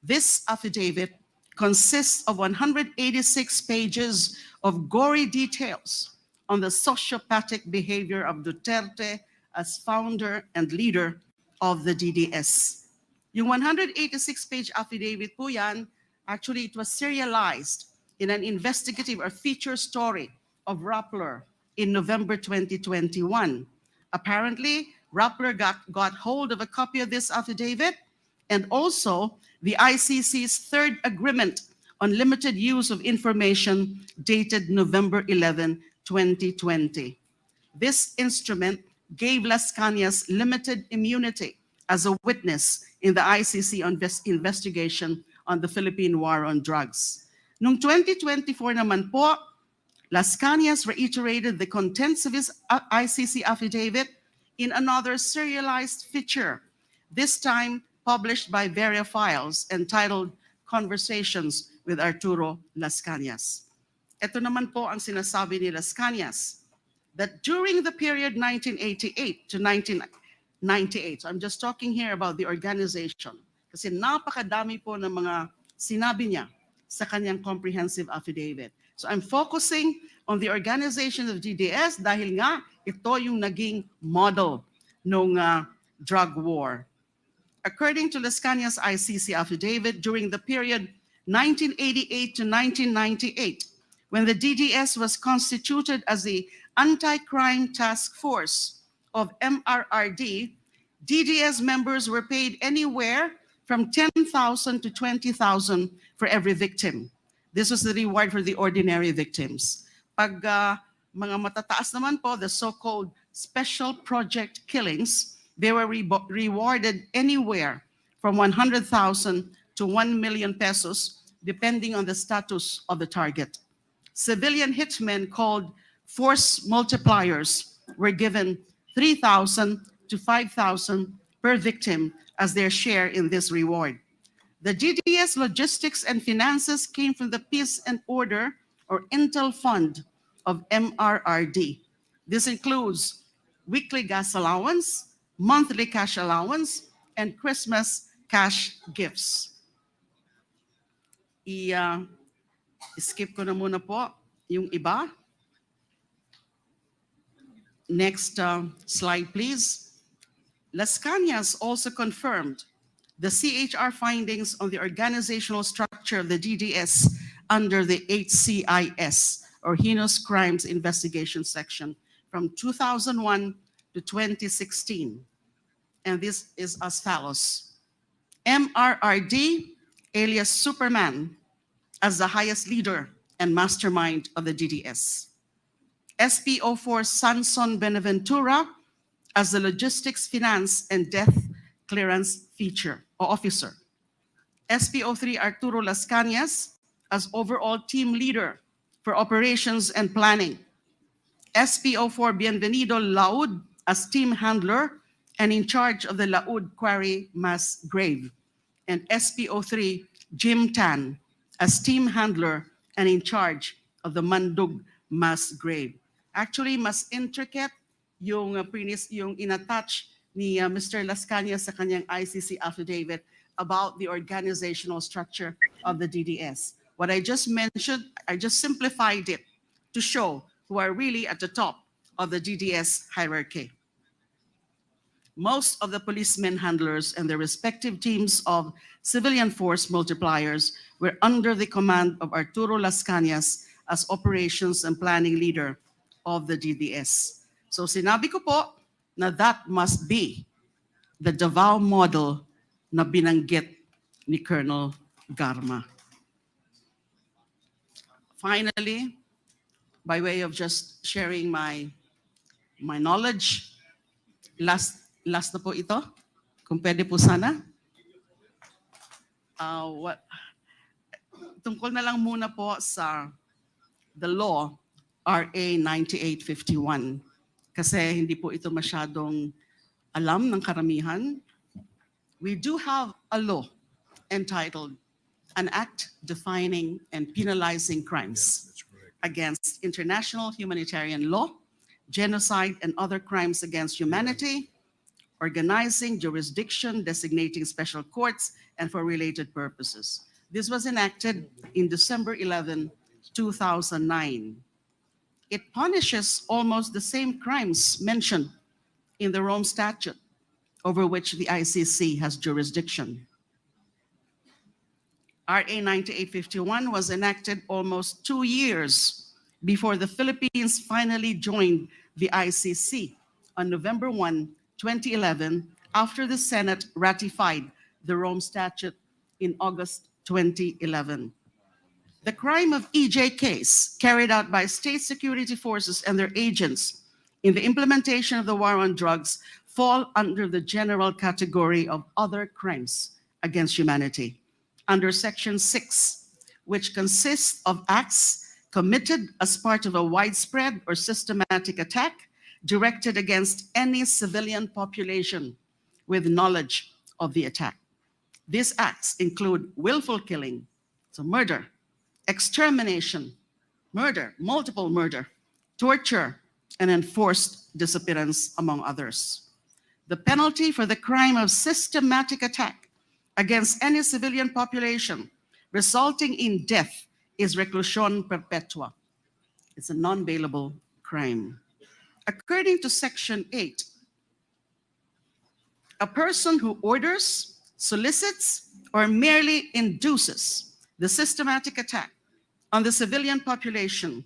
This affidavit consists of 186 pages of gory details on the sociopathic behavior of Duterte as founder and leader of the DDS. Yung 186-page affidavit po yan, actually it was serialized in an investigative or feature story of Rappler in November 2021. Apparently, Rappler got hold of a copy of this affidavit and also the ICC's 3rd agreement on limited use of information dated November 11, 2020. This instrument gave Las Cañas limited immunity as a witness in the ICC investigation on the Philippine War on Drugs. Noong 2024 naman po, Las Cañas reiterated the contents of his ICC affidavit in another serialized feature, this time published by Veria Files, entitled Conversations with Arturo Las Cañas. Ito naman po ang sinasabi ni Las Cañas, that during the period 1988 to 1998, so I'm just talking here about the organization, kasi napakadami po ng mga sinabi niya sa kanyang comprehensive affidavit. So I'm focusing on the organization of DDS dahil nga ito yung naging model ng drug war. According to Las Cañas' ICC affidavit, during the period 1988 to 1998, when the DDS was constituted as the Anti-Crime Task Force of MRRD, DDS members were paid anywhere from 10,000 to 20,000 for every victim. This was the reward for the ordinary victims. Pag mga matataas naman po, the so-called special project killings, they were rewarded anywhere from 100,000 to 1 million pesos, depending on the status of the target. Civilian hitmen called force multipliers were given 3,000 to 5,000 per victim as their share in this reward. The GDS logistics and finances came from the Peace and Order or Intel Fund of MRRD. This includes weekly gas allowance, monthly cash allowance, and Christmas cash gifts. Skip ko na muna po yung iba. Next slide, please. Las Cañas also confirmed the CHR findings on the organizational structure of the DDS under the HCIS, or Heinous Crimes Investigation Section, from 2001 to 2016. And this is as follows. MRRD, alias Superman, as the highest leader and mastermind of the DDS. SPO4 Sanson Benaventura as the logistics, finance, and death clearance feature or officer. SPO3 Arturo Las Cañas as overall team leader for operations and planning. SPO4 Bienvenido Laud as team handler and in charge of the Laud Quarry mass grave. And SPO3 Jim Tan as team handler and in charge of the Mandug mass grave. Actually, mas intricate yung yung inattach ni Mr. Las Cañas sa kanyang ICC affidavit about the organizational structure of the DDS. What I just mentioned, I just simplified it to show who are really at the top of the DDS hierarchy. Most of the policemen handlers and their respective teams of civilian force multipliers were under the command of Arturo Las Cañas as operations and planning leader of the DDS. So sinabi ko po na that must be the Davao model na binanggit ni Colonel Garma. Finally, by way of just sharing my knowledge, last na po ito, kung pwede po sana. Tungkol na lang muna po sa the law, RA 9851. Kasi hindi po ito masyadong alam ng karamihan. We do have a law entitled An Act Defining and Penalizing Crimes Against International Humanitarian Law, Genocide and Other Crimes Against Humanity, Organizing Jurisdiction, Designating Special Courts, and for related purposes. This was enacted in December 11, 2009. It punishes almost the same crimes mentioned in the Rome Statute, over which the ICC has jurisdiction. RA 9851 was enacted almost 2 years before the Philippines finally joined the ICC on November 1, 2011, after the Senate ratified the Rome Statute in August 2011. The crime of EJ case carried out by state security forces and their agents in the implementation of the war on drugs fall under the general category of other crimes against humanity under Section 6, which consists of acts committed as part of a widespread or systematic attack directed against any civilian population with knowledge of the attack. These acts include willful killing, so murder, extermination, murder, multiple murder, torture, and enforced disappearance, among others. The penalty for the crime of systematic attack against any civilian population resulting in death is reclusion perpetua. It's a non-bailable crime. According to Section 8, a person who orders, solicits, or merely induces the systematic attack on the civilian population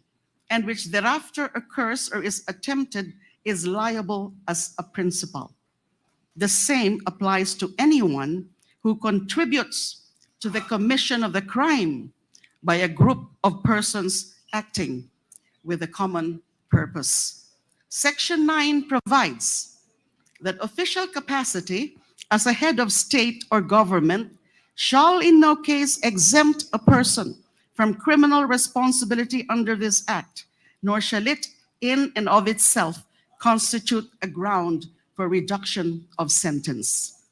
and which thereafter occurs or is attempted is liable as a principal. The same applies to anyone who contributes to the commission of the crime by a group of persons acting with a common purpose. Section 9 provides that official capacity as a head of state or government shall in no case exempt a person from criminal responsibility under this act, nor shall it in and of itself constitute a ground for reduction of sentence.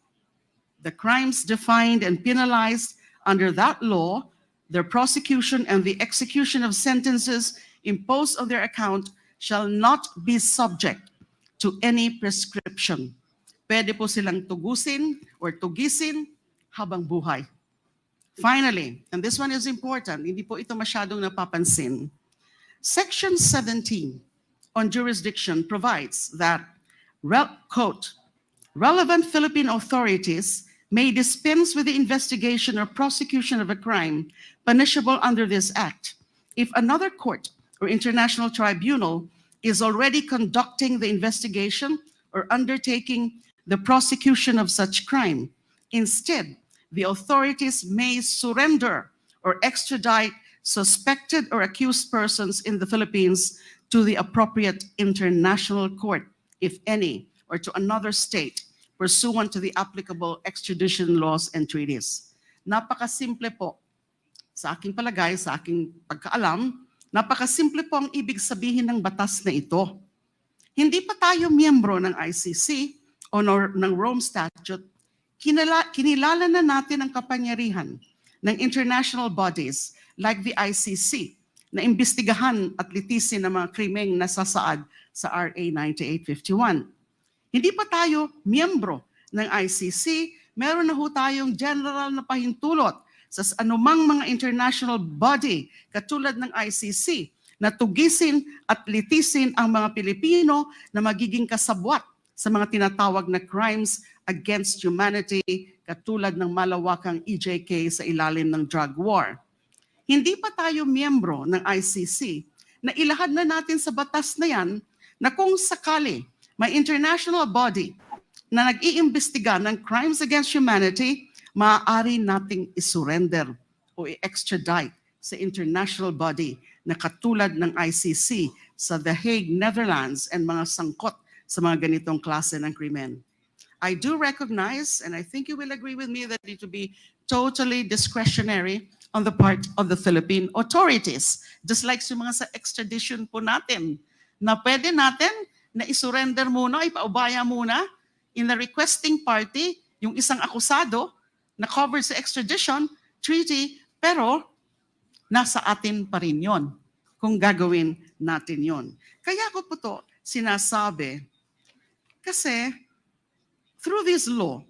The crimes defined and penalized under that law, their prosecution and the execution of sentences imposed on their account shall not be subject to any prescription. Pwede po silang tugusin or tugisin habang buhay. Finally, and this one is important, hindi po ito masyadong napapansin, Section 17 on jurisdiction provides that, quote, relevant Philippine authorities may dispense with the investigation or prosecution of a crime punishable under this act if another court or international tribunal is already conducting the investigation or undertaking the prosecution of such crime. Instead, the authorities may surrender or extradite suspected or accused persons in the Philippines to the appropriate international court, if any, or to another state pursuant to the applicable extradition laws and treaties. Napakasimple po. Sa aking palagay, sa aking pagkaalam, napakasimple po ang ibig sabihin ng batas na ito. Hindi pa tayo miyembro ng ICC o ng Rome Statute, kinilala na natin ang kapangyarihan ng international bodies like the ICC na imbestigahan at litisin ng mga krimeng nasasaad sa RA 9851. Hindi pa tayo miyembro ng ICC, meron na ho tayong general na pahintulot sa anumang mga international body katulad ng ICC na tugisin at litisin ang mga Pilipino na magiging kasabwat sa mga tinatawag na crimes against humanity katulad ng malawakang EJK sa ilalim ng drug war. Hindi pa tayo miyembro ng ICC na ilahad na natin sa batas na yan na kung sakali may international body na nag-iimbestiga ng crimes against humanity, maaari nating isurrender o i-extradite sa international body na katulad ng ICC sa The Hague, Netherlands, and mga sangkot sa mga ganitong klase ng krimen. I do recognize, and I think you will agree with me, that it will be totally discretionary on the part of the Philippine authorities. Just like sa mga sa extradition po natin, na pwede natin na isurrender muna, ipaubaya muna in the requesting party, yung isang akusado na covered sa extradition treaty, pero nasa atin pa rin yon kung gagawin natin yon. Kaya ko po to sinasabi, kasi through this law,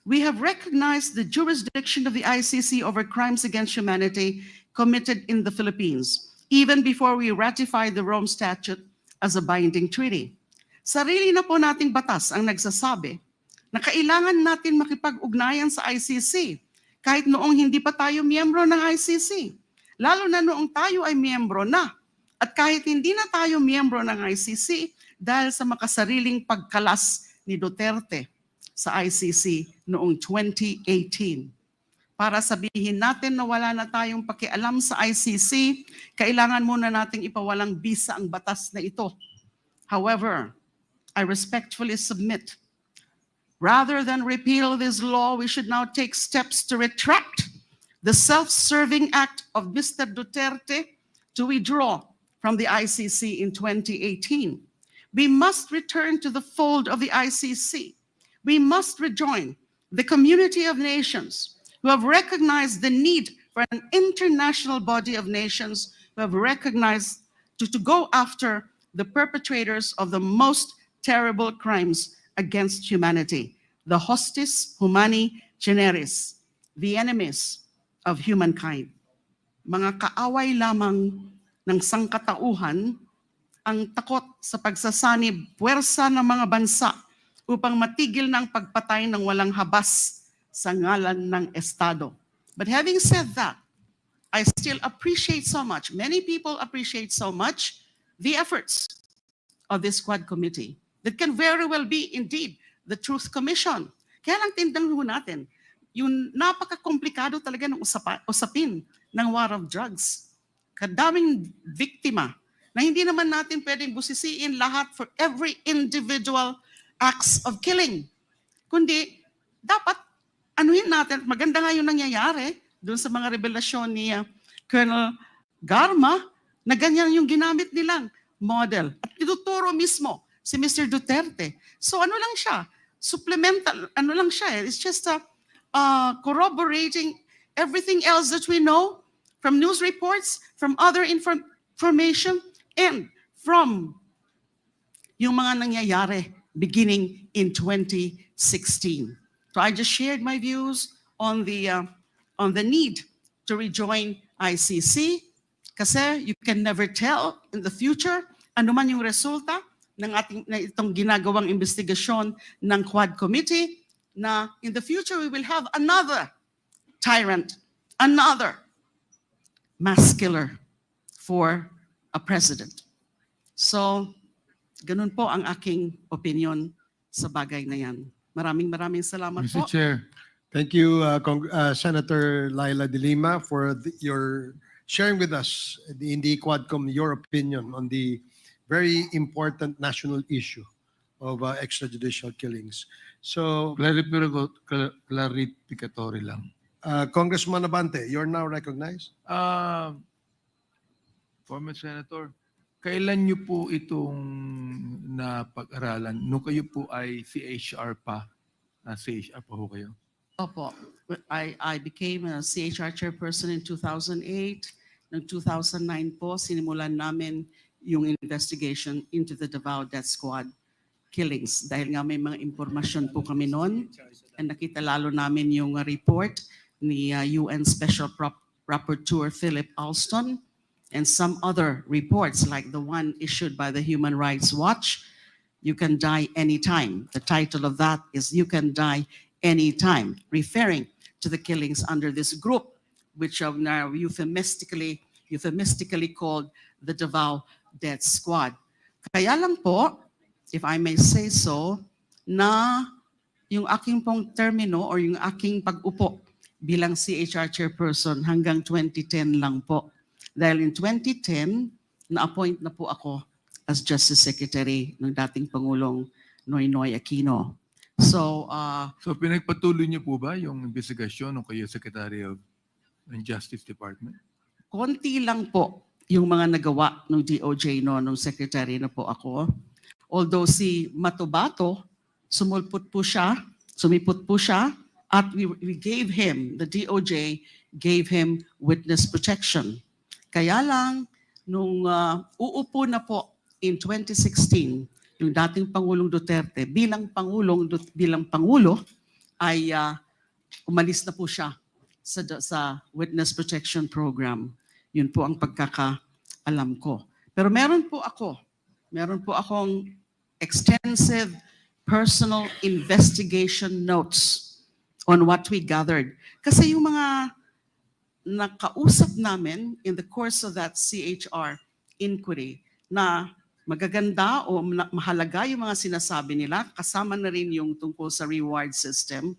we have recognized the jurisdiction of the ICC over crimes against humanity committed in the Philippines, even before we ratified the Rome Statute as a binding treaty. Sarili na po nating batas ang nagsasabi na kailangan natin makipag-ugnayan sa ICC kahit noong hindi pa tayo miyembro ng ICC. Lalo na noong tayo ay miyembro na. At kahit hindi na tayo miyembro ng ICC dahil sa makasariling pagkalas ni Duterte sa ICC noong 2018. Para sabihin natin na wala na tayong pakialam sa ICC, kailangan muna nating ipawalang bisa ang batas na ito. However, I respectfully submit, rather than repeal this law, we should now take steps to retract the self-serving act of Mr. Duterte to withdraw from the ICC in 2018. We must return to the fold of the ICC. We must rejoin the community of nations who have recognized the need for an international body of nations who have recognized to go after the perpetrators of the most terrible crimes against humanity, the hostis humani generis, the enemies of humankind. Mga kaaway lamang ng sangkatauhan ang takot sa pagsasanib puwersa ng mga bansa upang matigil ng pagpatay ng walang habas sa ngalan ng Estado. But having said that, I still appreciate so much, many people appreciate so much the efforts of this Quad Committee that can very well be indeed the Truth Commission. Kaya lang tindang natin, yung napaka-komplikado talaga ng usapin ng war of drugs. Kadaming biktima na hindi naman natin pwedeng busisiin lahat for every individual acts of killing. Kundi, dapat anuhin natin, maganda nga yung nangyayari doon sa mga revelasyon ni Colonel Garma na ganyan yung ginamit nilang model. At tinuturo mismo si Mr. Duterte. So ano lang siya? supplemental, ano lang siya eh. It's just corroborating everything else that we know from news reports, from other information, and from yung mga nangyayari beginning in 2016. So I just shared my views on the need to rejoin ICC kasi you can never tell in the future ano man yung resulta ng itong ginagawang investigasyon ng Quad Committee na in the future we will have another tyrant, another mass killer for a president. So, ganun po ang aking opinion sa bagay na yan. Maraming salamat Mr. po. Chair, Thank you, Senator LEILA de Lima, for your sharing with us in the Quadcom your opinion on the very important national issue of extrajudicial killings. So, clarificatory lang. Congressman Abante, you're now recognized. Former Senator, kailan niyo po itong napag-aralan? Nung kayo po ay CHR pa. CHR pa ho kayo? Opo. I became a CHR chairperson in 2008. Noong 2009 po, sinimulan namin yung investigation into the Davao Death Squad killings. Dahil nga may mga impormasyon po kami noon. And nakita lalo namin yung report ni UN Special Rapporteur Philip Alston and some other reports like the one issued by the Human Rights Watch, You Can Die Anytime. The title of that is You Can Die Anytime, referring to the killings under this group, which are now euphemistically called the Davao Death Squad. Kaya lang po, if I may say so, na yung aking pong termino or yung aking pag-upo bilang CHR chairperson hanggang 2010 lang po. Dahil in 2010, na-appoint na po ako as Justice Secretary ng dating Pangulong Noynoy Aquino. So pinagpatuloy niyo po ba yung investigasyon ng kayo Secretary of Justice Department? Konti lang po yung mga nagawa ng DOJ nung secretary na po ako. Although si Matobato, sumipot po siya, at we gave him, the DOJ gave him witness protection. Kaya lang, nung uupo na po in 2016, yung dating Pangulong Duterte bilang Pangulo ay umalis na po siya sa witness protection program. Yun po ang pagkakaalam ko. Pero meron po akong extensive personal investigation notes on what we gathered. Kasi yung mga nakausap namin in the course of that CHR inquiry na magaganda o mahalaga yung mga sinasabi nila, kasama na rin yung tungkol sa reward system,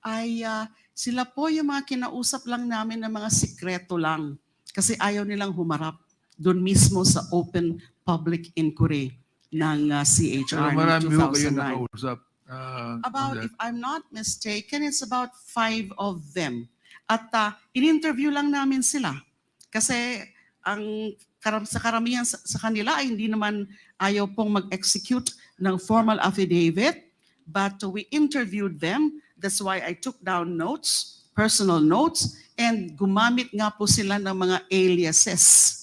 ay sila po yung mga kinausap lang namin ng mga sikreto lang. Kasi ayaw nilang humarap doon mismo sa open public inquiry ng CHR Pero marami noong ho kayo 2009. nakausap. About, if I'm not mistaken, it's about 5 of them. At in-interview lang namin sila. Kasi sa karamihan sa kanila ay hindi naman ayaw pong mag-execute ng formal affidavit. But we interviewed them. That's why I took down notes, personal notes, and gumamit nga po sila ng mga aliases.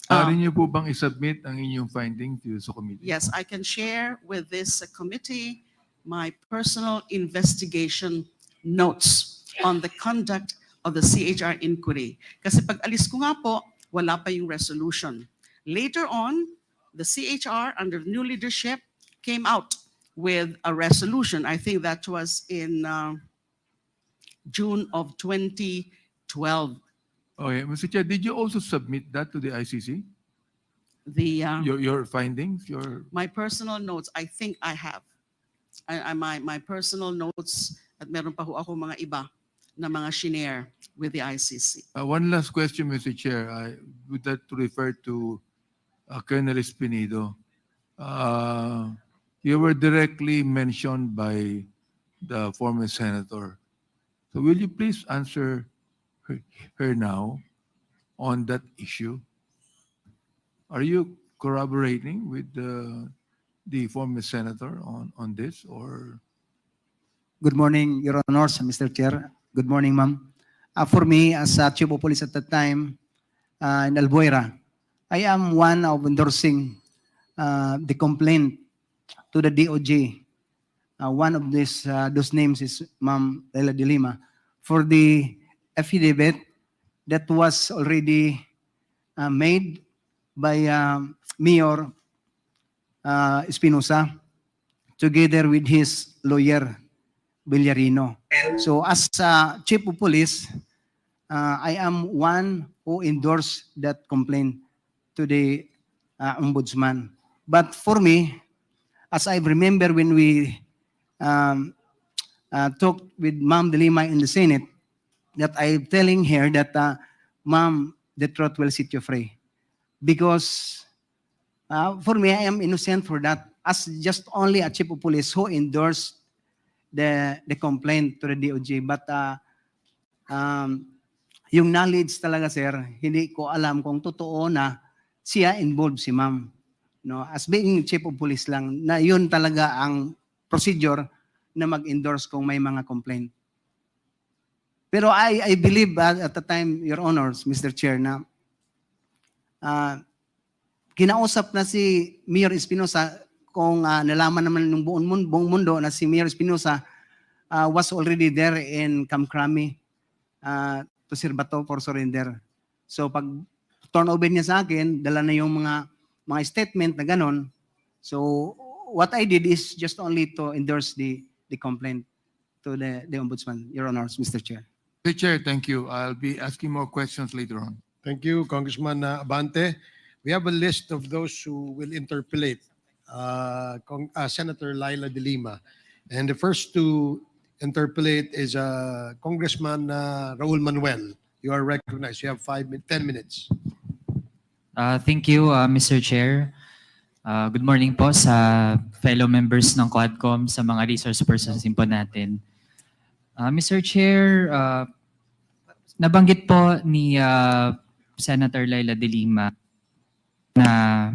Maaari niyo po bang isubmit ang inyong findings sa committee? Yes, I can share with this committee my personal investigation notes on the conduct of the CHR inquiry. Kasi pag alis ko nga po, wala pa yung resolution. Later on, the CHR under new leadership came out with a resolution. I think that was in June of 2012. Okay, Mr. Chair, did you also submit that to the ICC? Your findings, My personal notes, I think I have. My personal notes, at meron pa ho ako mga iba na mga shinare with the ICC. One last question, Mr. Chair. I would like to refer to Colonel Espenido. You were directly mentioned by the former senator. So will you please answer her now on that issue? Are you corroborating with the former senator on this, or Good morning, Your Honors, Mr. Chair. Good morning, ma'am. For me, as Chief of Police at that time in Albuera, I am one of endorsing the complaint to the DOJ. One of those names is Ma'am LEILA de Lima for the affidavit that was already made by Mayor Espinosa together with his lawyer, Villarino. So as Chief of Police, I am one who endorsed that complaint to the Ombudsman. But for me, as I remember when we talked with Ma'am de Lima in the Senate, that I'm telling her that, Ma'am, the truth will set you free. Because for me, I am innocent for that as just only a Chief of Police who endorsed the complaint to the DOJ. But yung knowledge talaga, sir, hindi ko alam kung totoo na siya involved si ma'am. No, as being Chief of Police lang, na yun talaga ang procedure na mag-endorse kung may mga complaint. Pero I believe at the time, Your Honors, Mr. Chair, na kinausap na si Mayor Espinosa kung nalaman naman ng buong mundo na si Mayor Espinosa was already there in Kamkrami to Sirbato for surrender. So pag turn over niya sa akin, dala na yung mga statement na ganon. So what I did is just only to endorse the complaint to the Ombudsman, Your Honors, Mr. Chair. Mr. Chair, thank you. I'll be asking more questions later on. Thank you, Congressman Abante. We have a list of those who will interpolate. Senator LEILA de Lima. And the first to interpolate is Congressman Raul Manuel. You are recognized. You have 10 minutes. Thank you, Mr. Chair. Good morning po sa fellow members ng COMM, sa mga resource persons din po natin. Mr. Chair, nabanggit po ni Senator LEILA de Lima na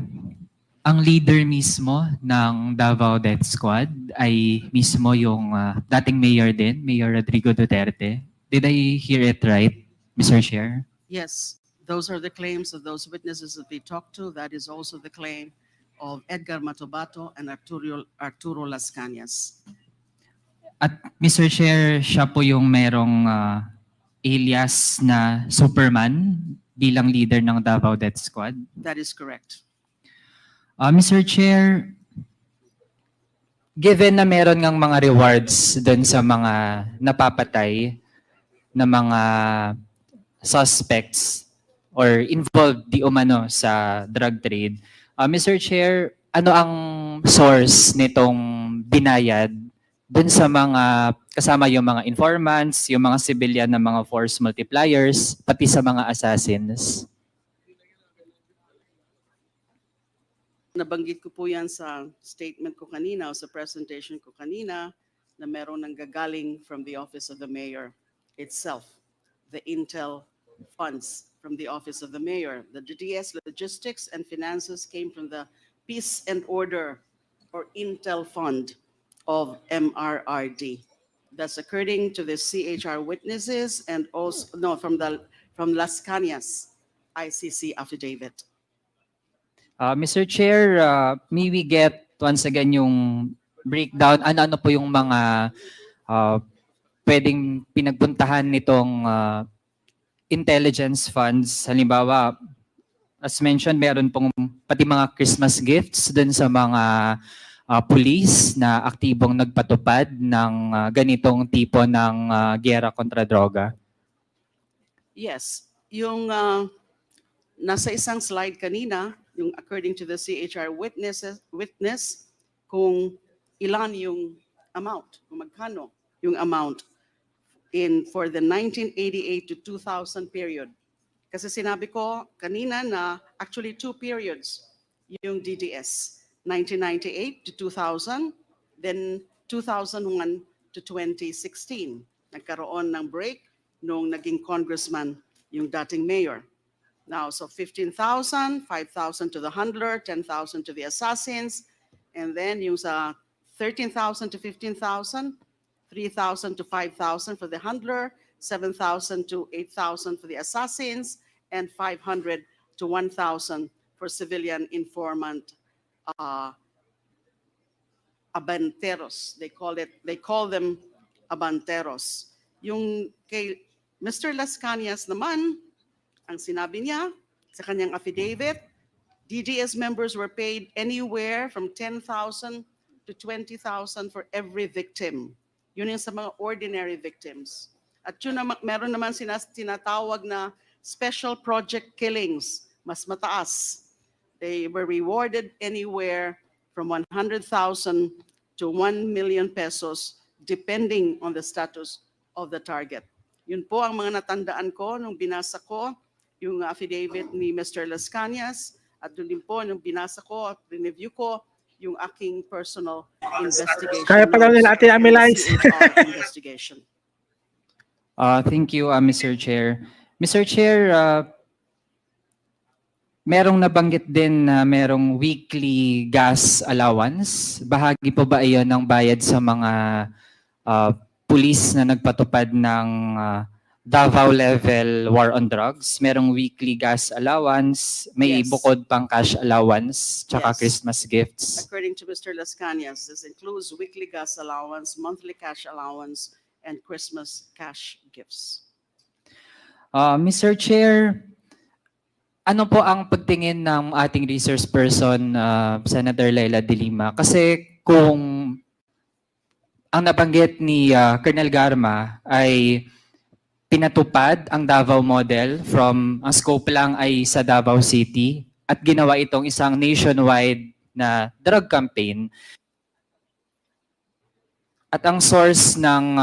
ang leader mismo ng Davao Death Squad ay mismo yung dating mayor din, Mayor Rodrigo Duterte. Did I hear it right, Mr. Chair? Yes, those are the claims of those witnesses that we talked to. That is also the claim of Edgar Matobato and Arturo Las Cañas. At Mr. Chair, siya po yung merong alias na Superman bilang leader ng Davao Death Squad. That is correct. Mr. Chair, given na meron ngang mga rewards dun sa mga napapatay na mga suspects or involved di umano sa drug trade, Mr. Chair, ano ang source nitong binayad dun sa mga kasama yung mga informants, yung mga civilian na mga force multipliers, pati sa mga assassins? Nabanggit ko po yan sa statement ko kanina o sa presentation ko kanina na meron nang gagaling from the office of the mayor itself, the intel funds from the office of the mayor. The DDS logistics and finances came from the Peace and Order or Intel Fund of MRRD. That's according to the CHR witnesses and also from Las Cañas ICC affidavit. Mr. Chair, may we get once again yung breakdown, ano-ano po yung mga pwedeng pinagpuntahan nitong intelligence funds? Halimbawa, as mentioned, meron pong pati mga Christmas gifts dun sa mga police na aktibong nagpatupad ng ganitong tipo ng giyera kontra droga. Yes, yung nasa isang slide kanina, yung according to the CHR witness kung ilan yung amount, kung magkano yung amount for the 1988 to 2000 period. Kasi sinabi ko kanina na actually 2 periods yung DDS, 1998 to 2000, then 2001 to 2016. Nagkaroon ng break nung naging congressman yung dating mayor. Now, so 15,000, 5,000 to the handler, 10,000 to the assassins, and then yung sa 13,000 to 15,000, 3,000 to 5,000 for the handler, 7,000 to 8,000 for the assassins, and 500 to 1,000 for civilian informant abanteros. They call them abanteros. Yung kay Mr. Las Cañas naman, ang sinabi niya sa kanyang affidavit, DDS members were paid anywhere from 10,000 to 20,000 for every victim. Yun yung sa mga ordinary victims. At yun naman, meron naman tinatawag na special project killings, mas mataas. They were rewarded anywhere from 100,000 to 1 million pesos depending on the status of the target. Yun po ang mga natandaan ko nung binasa ko yung affidavit ni Mr. Las Cañas at doon din po nung binasa ko at review ko yung aking personal investigation. Kaya pala nila Ate Amelize. Investigation. Thank you, Mr. Chair. Mr. Chair, merong nabanggit din na merong weekly gas allowance. Bahagi po ba iyon ng bayad sa mga pulis na nagpatupad ng Davao level war on drugs? Merong weekly gas allowance, may Yes. bukod pang cash allowance, tsaka Yes. Christmas gifts. According to Mr. Las Cañas, this includes weekly gas allowance, monthly cash allowance, and Christmas cash gifts. Mr. Chair, ano po ang pagtingin ng ating resource person, Senator LEILA de Lima? Kasi kung ang nabanggit ni Colonel Garma ay pinatupad ang Davao model from ang scope lang ay sa Davao City at ginawa itong isang nationwide na drug campaign. At ang source ng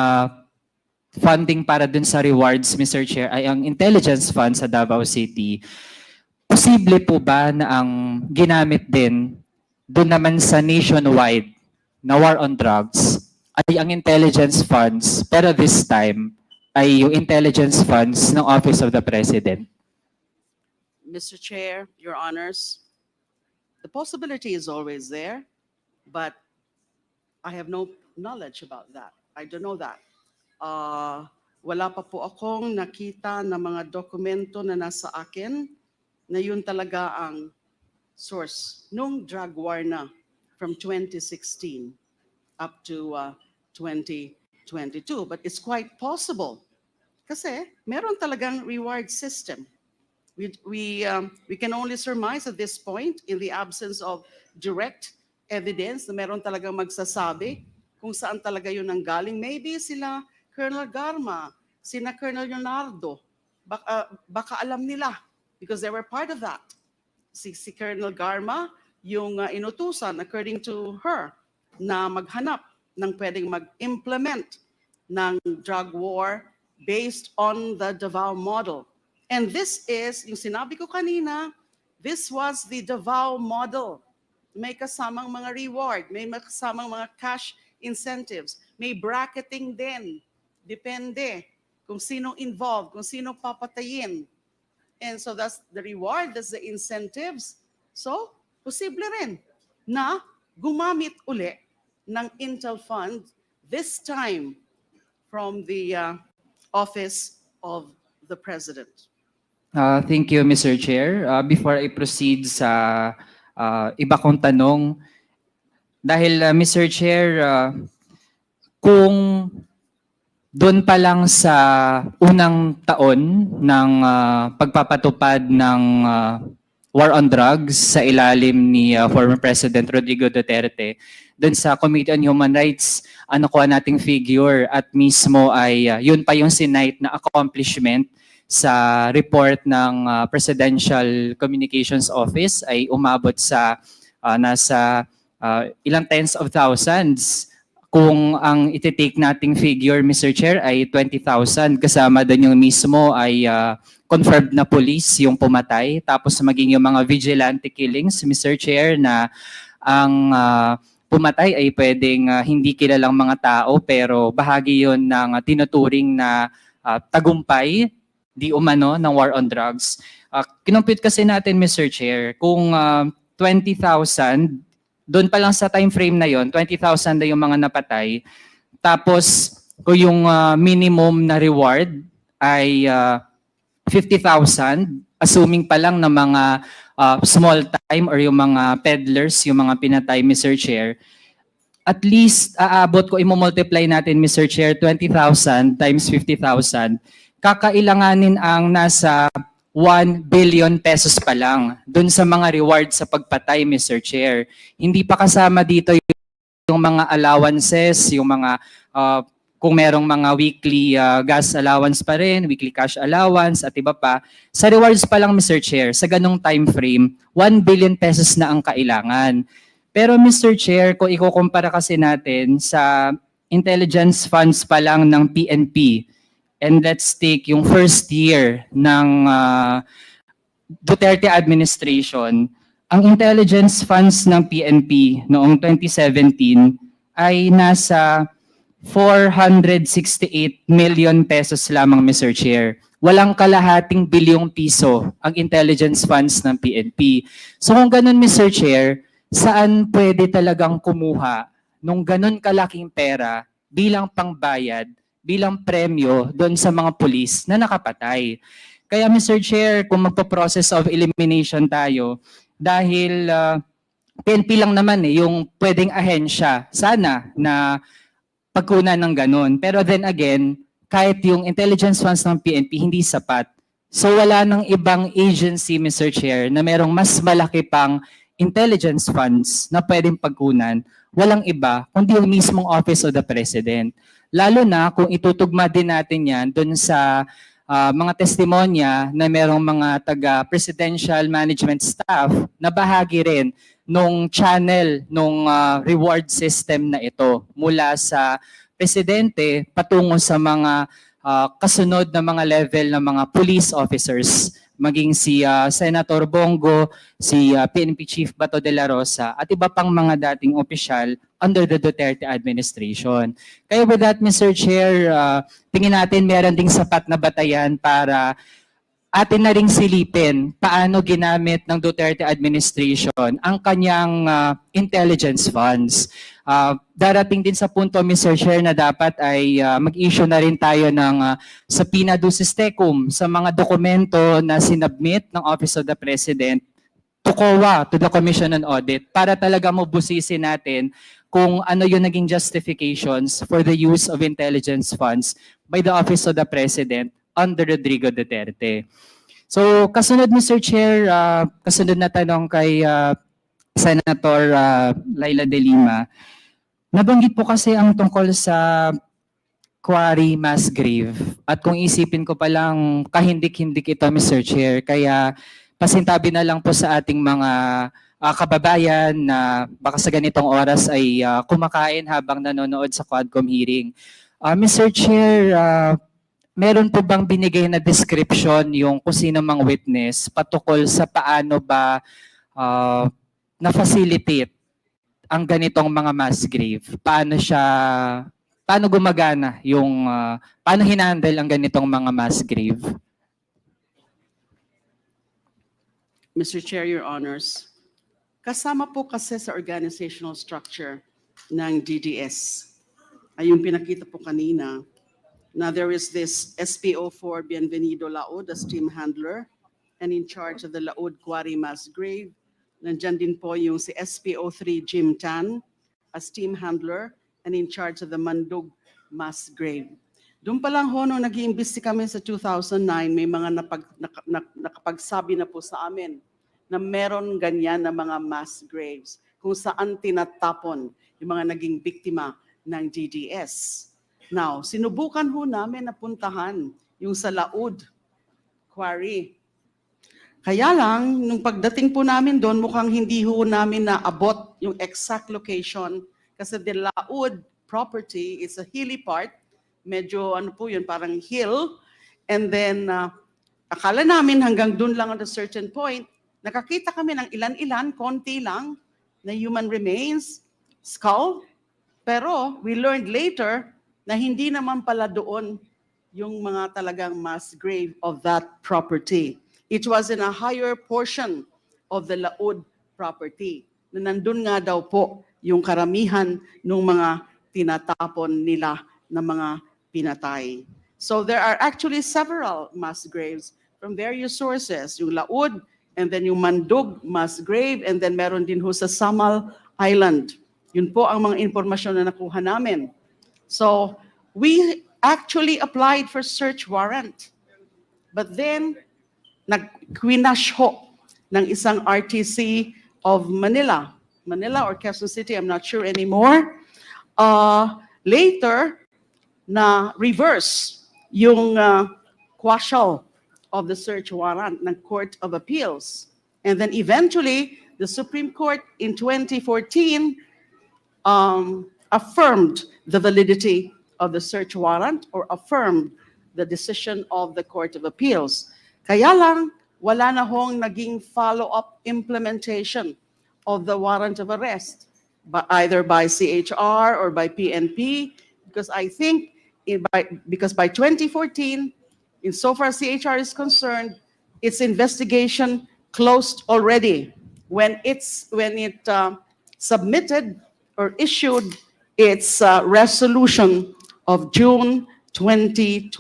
funding para dun sa rewards, Mr. Chair, ay ang intelligence fund sa Davao City. Posible po ba na ang ginamit din dun naman sa nationwide na war on drugs ay ang intelligence funds, pero this time ay yung intelligence funds ng Office of the President? Mr. Chair, Your Honors, the possibility is always there, but I have no knowledge about that. I don't know that. Wala pa po akong nakita na mga dokumento na nasa akin na yun talaga ang source nung drug war na from 2016 up to 2022. But it's quite possible kasi meron talagang reward system. We can only surmise at this point in the absence of direct evidence na meron talagang magsasabi kung saan talaga yun ang galing. Maybe sila Colonel Garma, sina Colonel Leonardo, baka alam nila because they were part of that. Si Colonel Garma, yung inutusan according to her na maghanap ng pwedeng mag-implement ng drug war based on the Davao model. And this is, yung sinabi ko kanina, this was the Davao model. May kasamang mga reward, may kasamang mga cash incentives, may bracketing din. Depende kung sino involved, kung sino papatayin. And so that's the reward, that's the incentives. So, posible rin na gumamit uli ng Intel Fund, this time from the Office of the President. Thank you, Mr. Chair. Before I proceed sa iba kong tanong, dahil Mr. Chair, kung doon pa lang sa unang taon ng pagpapatupad ng war on drugs sa ilalim ni former President Rodrigo Duterte, doon sa Committee on Human Rights, nakuha nating figure at mismo ay yun pa yung sinight na accomplishment sa report ng Presidential Communications Office ay umabot sa nasa ilang tens of thousands. Kung ang iti-take nating figure, Mr. Chair, ay 20,000, kasama din yung mismo ay confirmed na police yung pumatay, tapos maging yung mga vigilante killings, Mr. Chair, na ang pumatay ay pwedeng hindi kilalang mga tao pero bahagi yun ng tinuturing na tagumpay, di umano, ng war on drugs. Kinumpute kasi natin, Mr. Chair, kung 20,000, doon pa lang sa time frame na yon, 20,000 na yung mga napatay, Tapos, kung yung minimum na reward ay 50,000, assuming pa lang na mga small time or yung mga peddlers, yung mga pinatay, Mr. Chair, at least aabot ko, imomultiply natin, Mr. Chair, 20,000 times 50,000, kakailanganin ang nasa 1 billion pesos pa lang dun sa mga reward sa pagpatay, Mr. Chair. Hindi pa kasama dito yung mga allowances, yung mga kung merong mga weekly gas allowance pa rin, weekly cash allowance at iba pa. Sa rewards pa lang, Mr. Chair, sa ganong time frame, 1 billion pesos na ang kailangan. Pero Mr. Chair, kung ikukumpara kasi natin sa intelligence funds pa lang ng PNP, and let's take yung first year ng Duterte administration, ang intelligence funds ng PNP noong 2017 ay nasa 468 million pesos lamang, Mr. Chair. Walang kalahating bilyong piso ang intelligence funds ng PNP. So kung ganun, Mr. Chair, saan pwede talagang kumuha nung ganun kalaking pera bilang pangbayad, bilang premyo doon sa mga pulis na nakapatay? Kaya Mr. Chair, kung magpo-process of elimination tayo, dahil PNP lang naman yung pwedeng ahensya, sana na pagkunan ng ganun. Pero then again, kahit yung intelligence funds ng PNP hindi sapat. So wala nang ibang agency, Mr. Chair, na merong mas malaki pang intelligence funds na pwedeng pagkunan. Walang iba, kundi yung mismong Office of the President. Lalo na kung itutugma din natin yan dun sa mga testimonya na merong mga taga-presidential management staff na bahagi rin nung channel, nung reward system na ito mula sa presidente patungo sa mga kasunod na mga level ng mga police officers, maging si Senator Bongo, si PNP Chief Bato de la Rosa, at iba pang mga dating opisyal under the Duterte administration. Kaya with that, Mr. Chair, tingin natin meron ding sapat na batayan para atin na ring silipin paano ginamit ng Duterte administration ang kanyang intelligence funds. Darating din sa punto, Mr. Chair, na dapat ay mag-issue na rin tayo ng subpoena ducis tecum sa mga dokumento na sinubmit ng Office of the President to COA, to the Commission on Audit, para talaga mabusisi natin kung ano yung naging justifications for the use of intelligence funds by the Office of the President under Rodrigo Duterte. So, kasunod, Mr. Chair, kasunod na tanong kay Senator LEILA de Lima. Nabanggit po kasi ang tungkol sa quarry mass grave. At kung isipin ko pa lang, kahindik-hindik ito, Mr. Chair. Kaya pasintabi na lang po sa ating mga kababayan na baka sa ganitong oras ay kumakain habang nanonood sa Quadcom hearing. Mr. Chair, meron po bang binigay na description yung kung sino mang witness patukol sa paano ba na-facilitate ang ganitong mga mass grave? Paano gumagana yung, paano hinandle ang ganitong mga mass grave? Mr. Chair, Your Honors, kasama po kasi sa organizational structure ng DDS ay yung pinakita po kanina na there is this SPO4 Bienvenido Laod as team handler and in charge of the Laod Quarry Mass Grave. Nandyan din po yung si SPO3 Jim Tan as team handler and in charge of the Mandog Mass Grave. Doon pa lang ho, nung nag-iimbesti kami sa 2009, may mga nakapagsabi na po sa amin na meron ganyan na mga mass graves kung saan tinatapon yung mga naging biktima ng DDS. Now, sinubukan ho namin na puntahan yung sa Laod Quarry. Kaya lang, nung pagdating po namin doon, mukhang hindi ho namin naabot yung exact location kasi the Laod property is a hilly part, medyo ano po yun, parang hill, and then akala namin hanggang doon lang at a certain point, nakakita kami ng ilan-ilan, konti lang, na human remains, skull, pero we learned later na hindi naman pala doon yung mga talagang mass grave of that property. It was in a higher portion of the Laod property, na nandun nga daw po yung karamihan ng mga tinatapon nila na mga pinatay. So there are actually several mass graves from various sources, yung Laud, and then yung Mandug mass grave, and then meron din ho sa Samal Island. Yun po ang mga impormasyon na nakuha namin. So we actually applied for search warrant. But then, nag-quinash ho ng isang RTC of Manila or Quezon City, I'm not sure anymore. Later, na reverse yung quashal of the search warrant ng Court of Appeals. And then eventually, the Supreme Court in 2014 affirmed the validity of the search warrant or affirmed the decision of the Court of Appeals. Kaya lang, wala na hong naging follow-up implementation of the warrant of arrest, either by CHR or by PNP, because I think because by 2014, insofar as CHR is concerned, its investigation closed already when it submitted or issued its resolution of June 2012.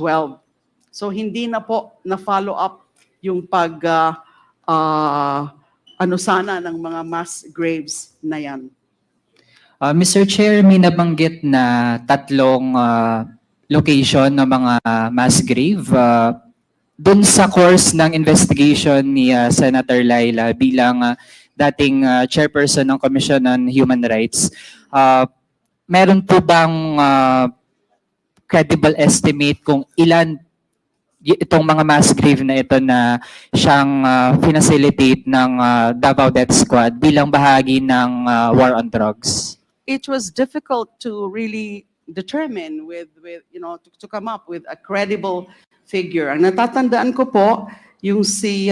So hindi na po na follow up yung ano sana ng mga mass graves na yan. Mr. Chair, may nabanggit na tatlong location ng mga mass grave. Doon sa course ng investigation ni Senator LEILA bilang dating chairperson ng Commission on Human Rights, meron po bang credible estimate kung ilan itong mga mass grave na ito na siyang facilitate ng Davao Death Squad bilang bahagi ng war on drugs? It was difficult to really determine with to come up with a credible figure. Ang natatandaan ko po, yung si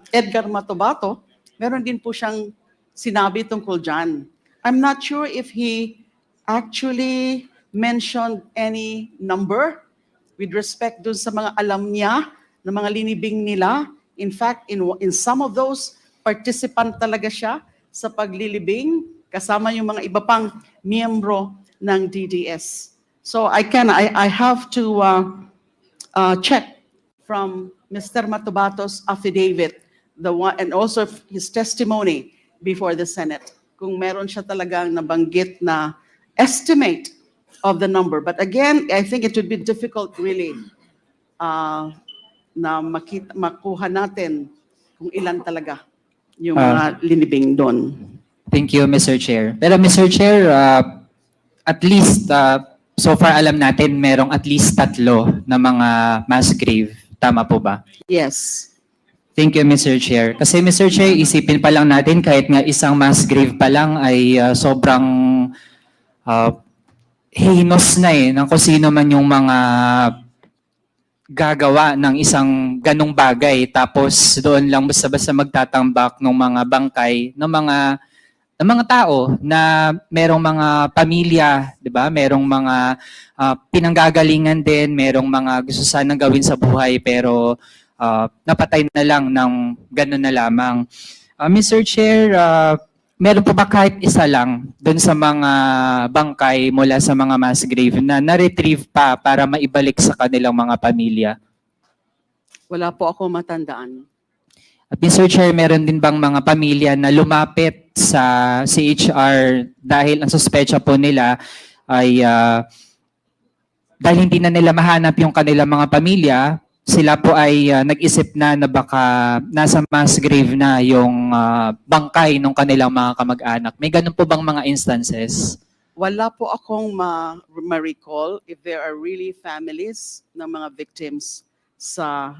Edgar Matobato, meron din po siyang sinabi tungkol dyan. I'm not sure if he actually mentioned any number with respect dun sa mga alam niya, na mga linibing nila. In fact, in some of those, participant talaga siya sa paglilibing, kasama yung mga iba pang miyembro ng DDS. So I have to check from Mr. Matubato's affidavit, and also his testimony before the Senate, kung meron siya talagang nabanggit na estimate of the number. But again, I think it would be difficult really na makuha natin kung ilan talaga yung mga linibing doon. Thank you, Mr. Chair. Pero Mr. Chair, at least, so far alam natin, merong at least 3 na mga mass grave. Tama po ba? Yes. Thank you, Mr. Chair. Kasi Mr. Chair, isipin pa lang natin, kahit nga isang mass grave pa lang ay sobrang heinous na ng kung sino man yung mga gagawa ng isang ganong bagay. Tapos doon lang basta-basta magtatambak ng mga bangkay ng mga tao na merong mga pamilya, 'di ba? Merong mga pinanggagalingan din, merong mga gusto sanang gawin sa buhay pero napatay na lang ng gano'n na lamang. Mr. Chair, meron po ba kahit isa lang doon sa mga bangkay mula sa mga mass grave na na-retrieve pa para maibalik sa kanilang mga pamilya? Wala po ako matandaan. At Mr. Chair, meron din bang mga pamilya na lumapit sa CHR dahil ang suspecha po nila ay dahil hindi na nila mahanap yung kanilang mga pamilya, sila po ay nag-isip na baka nasa mass grave na yung bangkay ng kanilang mga kamag-anak. May ganun po bang mga instances? Wala po akong ma-recall if there are really families ng mga victims sa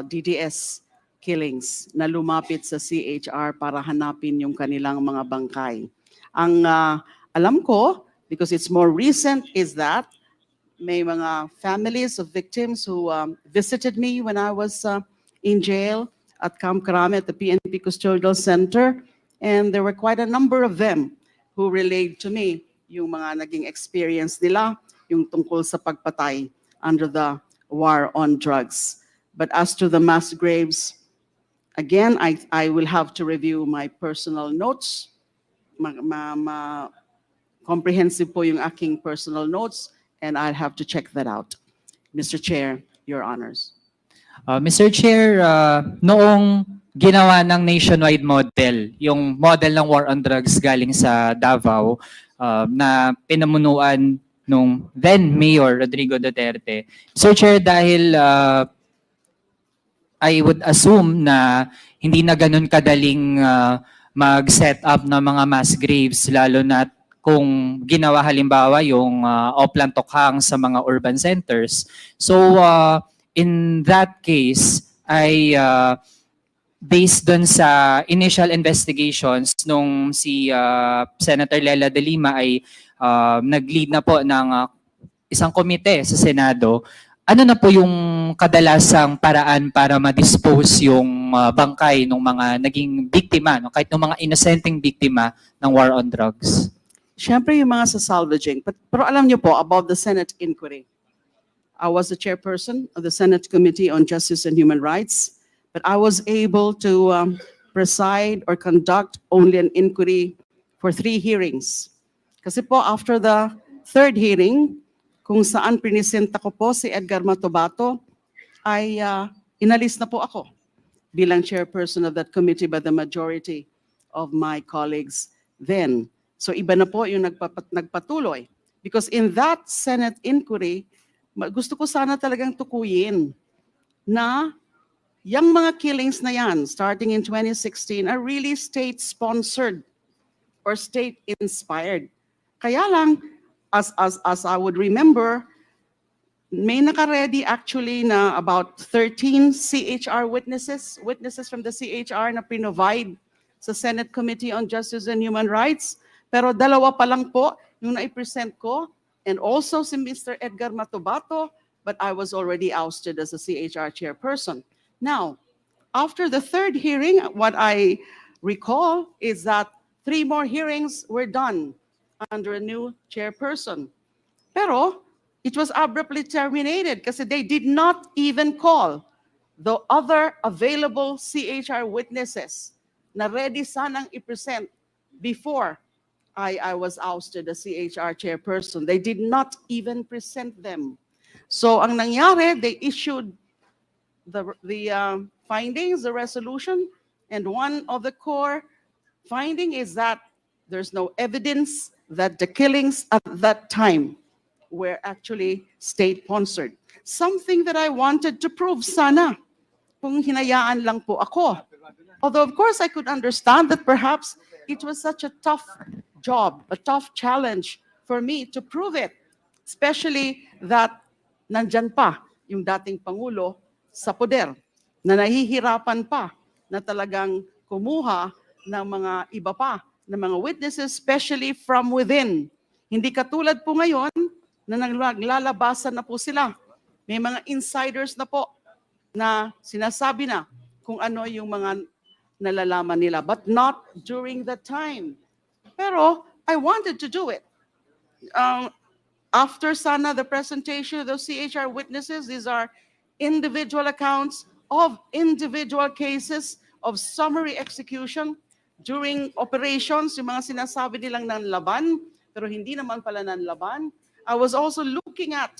DDS killings na lumapit sa CHR para hanapin yung kanilang mga bangkay. Ang alam ko, because it's more recent, is that may mga families of victims who visited me when I was in jail at Camp Crame at the PNP Custodial Center, and there were quite a number of them who relayed to me yung mga naging experience nila, yung tungkol sa pagpatay under the war on drugs. But as to the mass graves, again, I will have to review my personal notes, comprehensive po yung aking personal notes and I'll have to check that out. Mr. Chair, Your Honors. Mr. Chair, noong ginawa ng nationwide model, yung model ng war on drugs galing sa Davao, na pinamunuan nung then Mayor Rodrigo Duterte. Mr. Chair, dahil I would assume na hindi na ganun kadaling mag-set up ng mga mass graves, lalo na kung ginawa halimbawa yung Oplan Tokhang sa mga urban centers. So in that case, ay based dun sa initial investigations nung si Senator LEILA de Lima ay nag-lead na po ng isang komite sa Senado, ano na po yung kadalasang paraan para ma-dispose yung bangkay ng mga naging biktima, no? Kahit ng mga inosenteng biktima ng war on drugs? Siyempre yung mga sa salvaging. Pero alam niyo po about the Senate inquiry. I was the chairperson of the Senate Committee on Justice and Human Rights, but I was able to preside or conduct only an inquiry for 3 hearings. Kasi po after the 3rd hearing, kung saan prinisenta ko po si Edgar Matobato, ay inalis na po ako bilang chairperson of that committee by the majority of my colleagues then. So iba na po yung nagpatuloy. Because in that Senate inquiry, gusto ko sana talagang tukuyin na yung mga killings na yan, starting in 2016, are really state-sponsored or state-inspired. Kaya lang, as I would remember, may naka-ready actually na about 13 CHR witnesses from the CHR na pinovide sa Senate Committee on Justice and Human Rights. Pero 2 pa lang po yung na-present ko, and also si Mr. Edgar Matobato, but I was already ousted as a CHR chairperson. Now, after the 3rd hearing, what I recall is that 3 more hearings were done under a new chairperson. Pero it was abruptly terminated kasi they did not even call the other available CHR witnesses na ready sanang i-present before I was ousted as CHR chairperson. They did not even present them. So ang nangyari, they issued the findings, the resolution, and one of the core finding is that there's no evidence that the killings at that time were actually state-sponsored. Something that I wanted to prove sana kung hinayaan lang po ako. Although of course I could understand that perhaps it was such a tough job, a tough challenge for me to prove it. Especially that nandyan pa yung dating Pangulo sa poder na nahihirapan pa na talagang kumuha ng mga iba pa ng mga witnesses, especially from within. Hindi katulad po ngayon na naglalabasan na po sila. May mga insiders na po na sinasabi na kung ano yung mga nalalaman nila, but not during that time. Pero I wanted to do it. After sana the presentation of those CHR witnesses, these are individual accounts of individual cases of summary execution during operations, yung mga sinasabi nilang nanlaban, pero hindi naman pala nanlaban. I was also looking at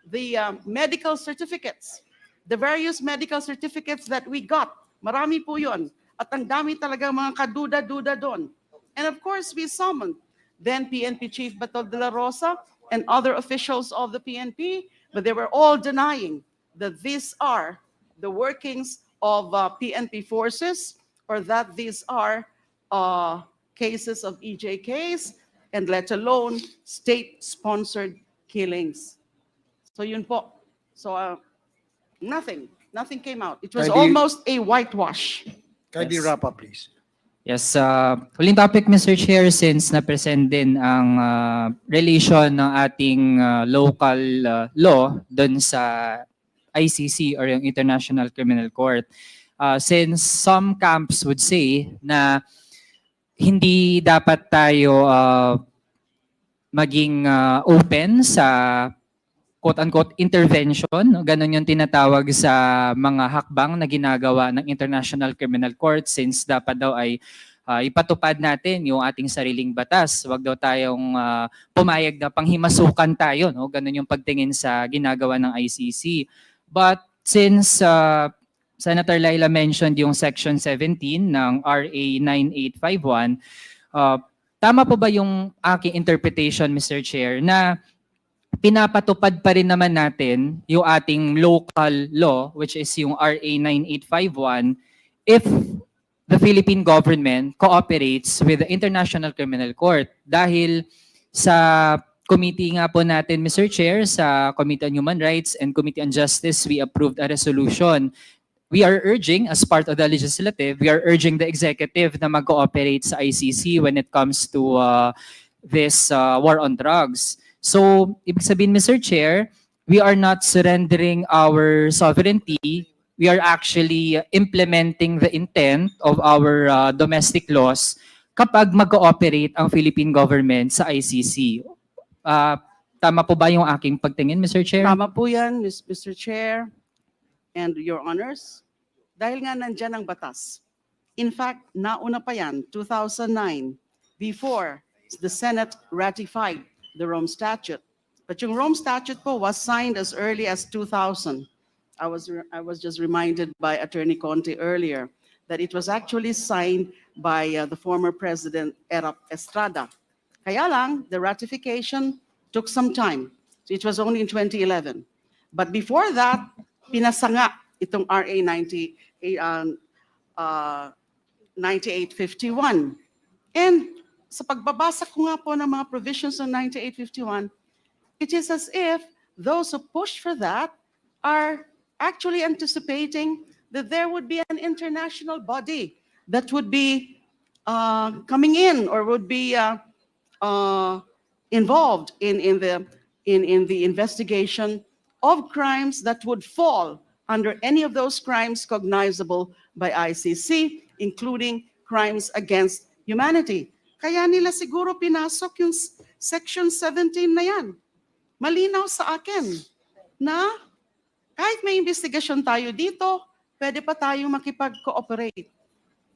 the medical certificates, the various medical certificates that we got. Marami po yun. At ang dami talagang mga kaduda-duda doon. And of course, we summoned then PNP Chief Bato de la Rosa and other officials of the PNP, but they were all denying that these are the workings of PNP forces or that these are cases of EJKs and let alone state-sponsored killings. So yun po. So nothing came out. It was almost a whitewash. Kindly wrap up, please. Yes, huling topic, Mr. Chair, since na-present din ang relation ng ating local law dun sa ICC or yung International Criminal Court. Since some camps would say na hindi dapat tayo maging open sa quote-unquote intervention. Ganon yung tinatawag sa mga hakbang na ginagawa ng International Criminal Court since dapat daw ay ipatupad natin yung ating sariling batas. Huwag daw tayong pumayag na panghimasukan tayo, no? Ganun yung pagtingin sa ginagawa ng ICC. But since Senator LEILA mentioned yung Section 17 ng RA 9851, tama po ba yung aking interpretation, Mr. Chair, na pinapatupad pa rin naman natin yung ating local law, which is yung RA 9851, if the Philippine government cooperates with the International Criminal Court? Dahil sa committee nga po natin, Mr. Chair, sa Committee on Human Rights and Committee on Justice, we approved a resolution. We are urging, as part of the legislative, we are urging the executive na mag-cooperate sa ICC when it comes to this war on drugs. So, ibig sabihin, Mr. Chair, we are not surrendering our sovereignty. We are actually implementing the intent of our domestic laws kapag mag-cooperate ang Philippine government sa ICC. Tama po ba yung aking pagtingin, Mr. Chair? Tama po yan, Mr. Chair and Your Honors. Dahil nga nandyan ang batas. In fact, nauna pa yan, 2009, before the Senate ratified the Rome Statute. But yung Rome Statute po was signed as early as 2000. I was just reminded by Attorney Conte earlier that it was actually signed by the former President Erap Estrada. Kaya lang, the ratification took some time. So it was only in 2011. But before that, pinasa nga itong RA 9851. And sa pagbabasa ko nga po ng mga provisions ng 9851, it is as if those who push for that are actually anticipating that there would be an international body that would be coming in or would be involved in the investigation of crimes that would fall under any of those crimes cognizable by ICC, including crimes against humanity. Kaya nila siguro pinasok yung Section 17 na yan. Malinaw sa akin na kahit may investigasyon tayo dito, pwede pa tayong makipag-cooperate.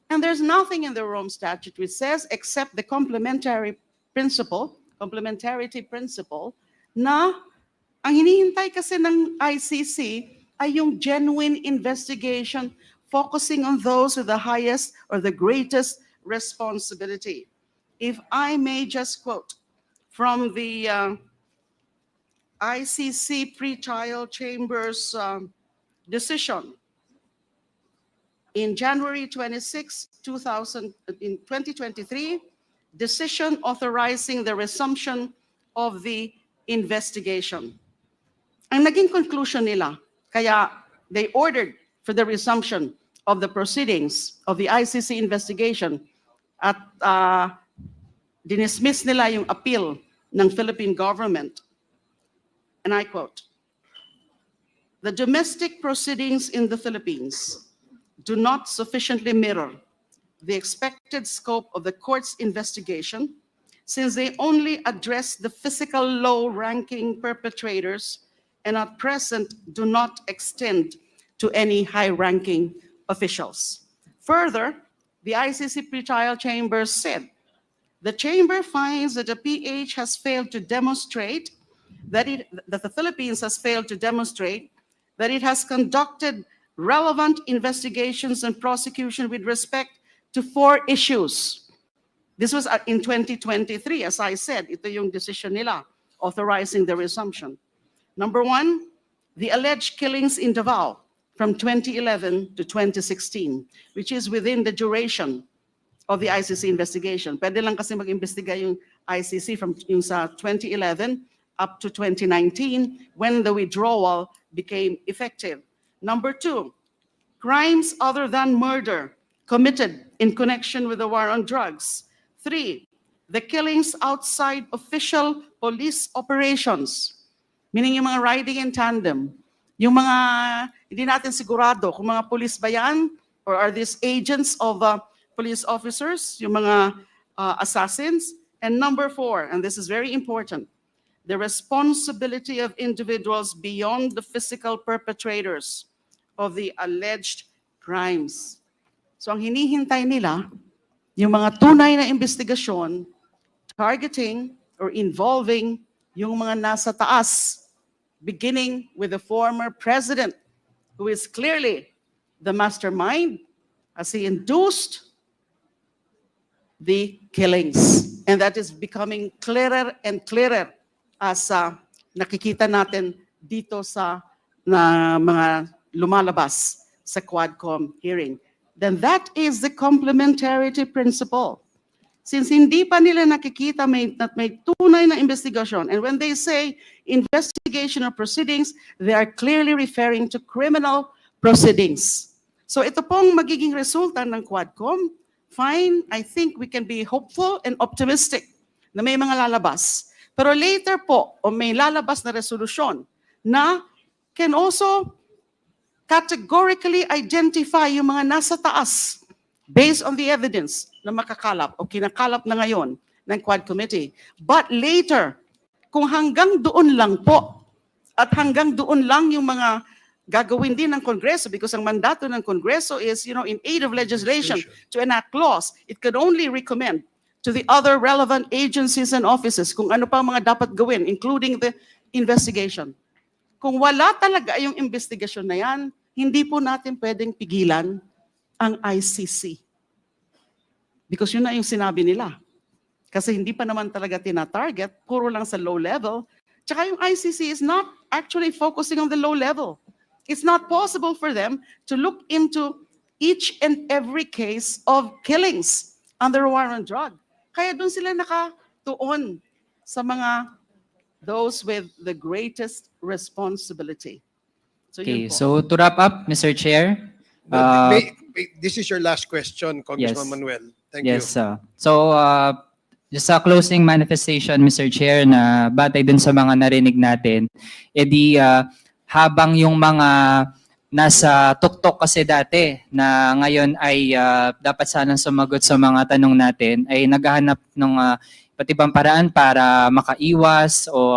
And there's nothing in the Rome Statute which says, except the complementarity principle, na ang hinihintay kasi ng ICC ay yung genuine investigation focusing on those with the highest or the greatest responsibility. If I may just quote from the ICC pretrial chambers decision in January 26, 2023, decision authorizing the resumption of the investigation. Ang naging conclusion nila, kaya they ordered for the resumption of the proceedings of the ICC investigation at dinismiss nila yung appeal ng Philippine government. And I quote, "The domestic proceedings in the Philippines do not sufficiently mirror the expected scope of the court's investigation, since they only address the physical low-ranking perpetrators and at present do not extend to any high-ranking officials." Further, the ICC pretrial chamber said, "The chamber finds that the PH has failed to demonstrate that the Philippines has failed to demonstrate that it has conducted relevant investigations and prosecution with respect to 4 issues." This was in 2023, as I said, ito yung decision nila authorizing the resumption. Number 1, the alleged killings in Davao from 2011 to 2016, which is within the duration of the ICC investigation. Pwede lang kasi mag-imbestiga yung ICC from yung sa 2011 up to 2019 when the withdrawal became effective. Number 2, crimes other than murder committed in connection with the war on drugs. 3, the killings outside official police operations, meaning yung mga riding in tandem, yung mga hindi natin sigurado kung mga police ba yan or are these agents of police officers, yung mga assassins. And number 4, and this is very important, the responsibility of individuals beyond the physical perpetrators of the alleged crimes. So ang hinihintay nila yung mga tunay na investigasyon targeting or involving yung mga nasa taas, beginning with the former president, who is clearly the mastermind as he induced the killings. And that is becoming clearer and clearer as nakikita natin dito sa mga lumalabas sa Quadcom hearing. Then that is the complementarity principle. Since hindi pa nila nakikita may tunay na investigasyon, and when they say investigation or proceedings, they are clearly referring to criminal proceedings. So ito pong magiging resulta ng Quadcom. Fine, I think we can be hopeful and optimistic na may mga lalabas. Pero later po, o may lalabas na resolusyon na can also categorically identify yung mga nasa taas based on the evidence na makakalap o kinakalap na ngayon ng Quad Committee. But later, kung hanggang doon lang po at hanggang doon lang yung mga gagawin din ng Kongreso, because ang mandato ng Kongreso is, in aid of legislation to enact laws, it could only recommend to the other relevant agencies and offices kung ano pa mga dapat gawin, including the investigation. Kung wala talaga yung investigasyon na yan, hindi po natin pwedeng pigilan ang ICC. Because yun na yung sinabi nila. Kasi hindi pa naman talaga tina-target, puro lang sa low level. Tsaka yung ICC is not actually focusing on the low level. It's not possible for them to look into each and every case of killings under war on drug. Kaya doon sila nakatuon sa mga those with the greatest responsibility. So, Okay, yun po. so to wrap up, Mr. Chair. This is your last question, Congressman Yes. Manuel. Thank Yes, you. so just a closing manifestation, Mr. Chair, na batay dun sa mga narinig natin, edi habang yung mga nasa tuktok kasi dati na ngayon ay dapat sanang sumagot sa mga tanong natin ay naghahanap ng iba't ibang paraan para makaiwas o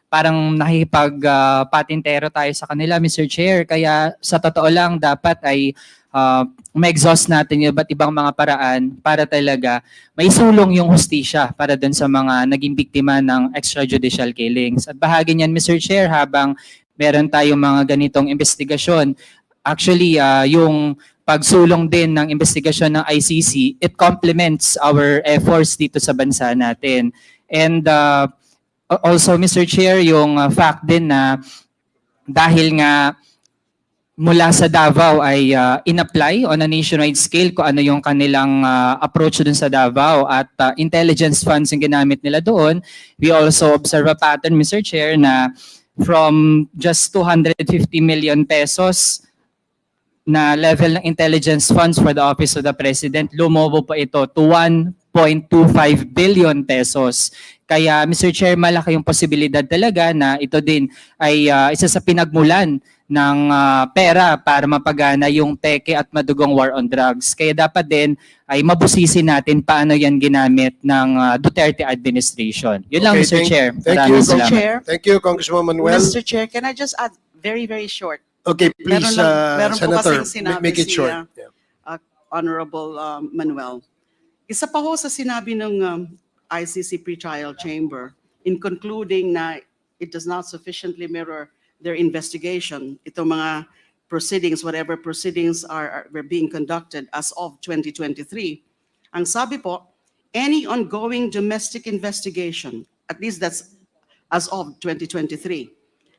parang nakikipag-patintero tayo sa kanila, Mr. Chair. Kaya sa totoo lang dapat ay ma-exhaust natin yung iba't ibang mga paraan para talaga may sulong yung hustisya para dun sa mga naging biktima ng extrajudicial killings. At bahagi niyan, Mr. Chair, habang meron tayong mga ganitong investigasyon, actually yung pagsulong din ng investigasyon ng ICC, it complements our efforts dito sa bansa natin. And also, Mr. Chair, yung fact din na dahil nga mula sa Davao ay in-apply on a nationwide scale kung ano yung kanilang approach dun sa Davao at intelligence funds yung ginamit nila doon. We also observe a pattern, Mr. Chair, na from just 250 million pesos na level ng intelligence funds for the Office of the President, lumobo pa ito to 1.25 billion pesos. Kaya, Mr. Chair, malaki yung posibilidad talaga na ito din ay isa sa pinagmulan ng pera para mapagana yung peke at madugong war on drugs. Kaya dapat din ay mabusisi natin paano yan ginamit ng Duterte administration. Yun lang, Mr. Chair. Thank Maraming you, salamat. Chair. Thank you, Congressman Manuel. Mr. Chair, can I just add very, very short? Okay, please, meron po Senator, kasing sinabi make it si, short. Honorable Manuel. Isa pa ho sa sinabi ng ICC pretrial chamber in concluding na it does not sufficiently mirror their investigation, itong mga proceedings, whatever proceedings were being conducted as of 2023. Ang sabi po, any ongoing domestic investigation, at least that's as of 2023,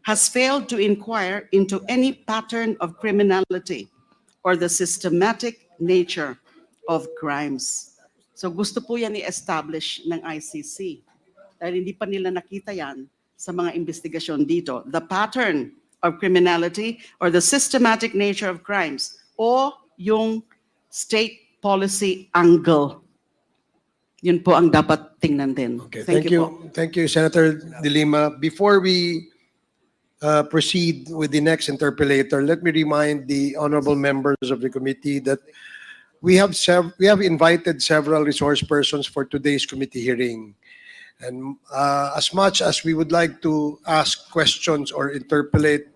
has failed to inquire into any pattern of criminality or the systematic nature of crimes. So gusto po yan i-establish ng ICC dahil hindi pa nila nakita yan sa mga investigasyon dito. The pattern of criminality or the systematic nature of crimes o yung state policy angle. Yun po ang dapat tingnan din. Okay, Thank you po. Thank you, Senator De Lima. Before we proceed with the next interpellator, let me remind the honorable members of the committee that we have invited several resource persons for today's committee hearing. And as much as we would like to ask questions or interpellate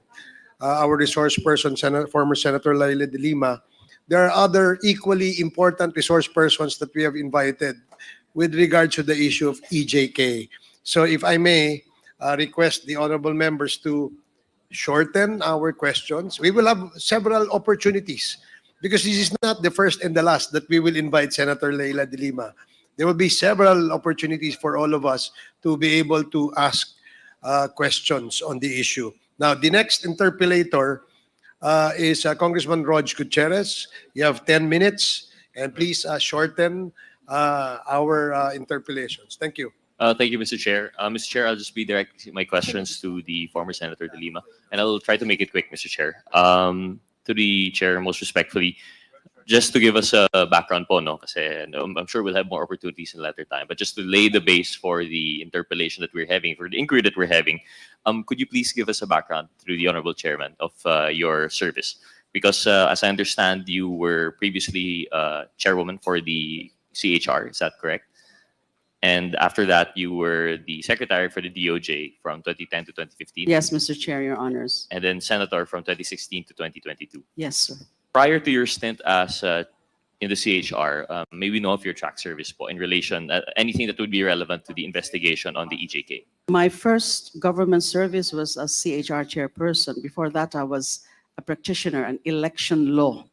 our resource person, former Senator LEILA de Lima, there are other equally important resource persons that we have invited with regard to the issue of EJK. So if I may request the honorable members to shorten our questions. We will have several opportunities because this is not the first and the last that we will invite Senator LEILA de Lima. There will be several opportunities for all of us to be able to ask questions on the issue. Now, the next interpellator is Congressman Rog Gutierrez. You have 10 minutes, and please shorten our interpellations. Thank you. Thank you, Mr. Chair. Mr. Chair, I'll just be directing my questions to the former Senator de Lima, and I'll try to make it quick, Mr. Chair. To the Chair, most respectfully, just to give us a background po, no? Kasi I'm sure we'll have more opportunities in later time, but just to lay the base for the interpellation that we're having, for the inquiry that we're having, could you please give us a background through the Honorable Chairman of your service? Because as I understand, you were previously chairwoman for the CHR, is that correct? And after that, you were the secretary for the DOJ from 2010 to 2015. Yes, Mr. Chair, Your Honors. And then senator from 2016 to 2022. Yes, sir. Prior to your stint as in the CHR, may we know of your track service po in relation, anything that would be relevant to the investigation on the EJK? My first government service was as CHR chairperson. Before that, I was a practitioner, an election law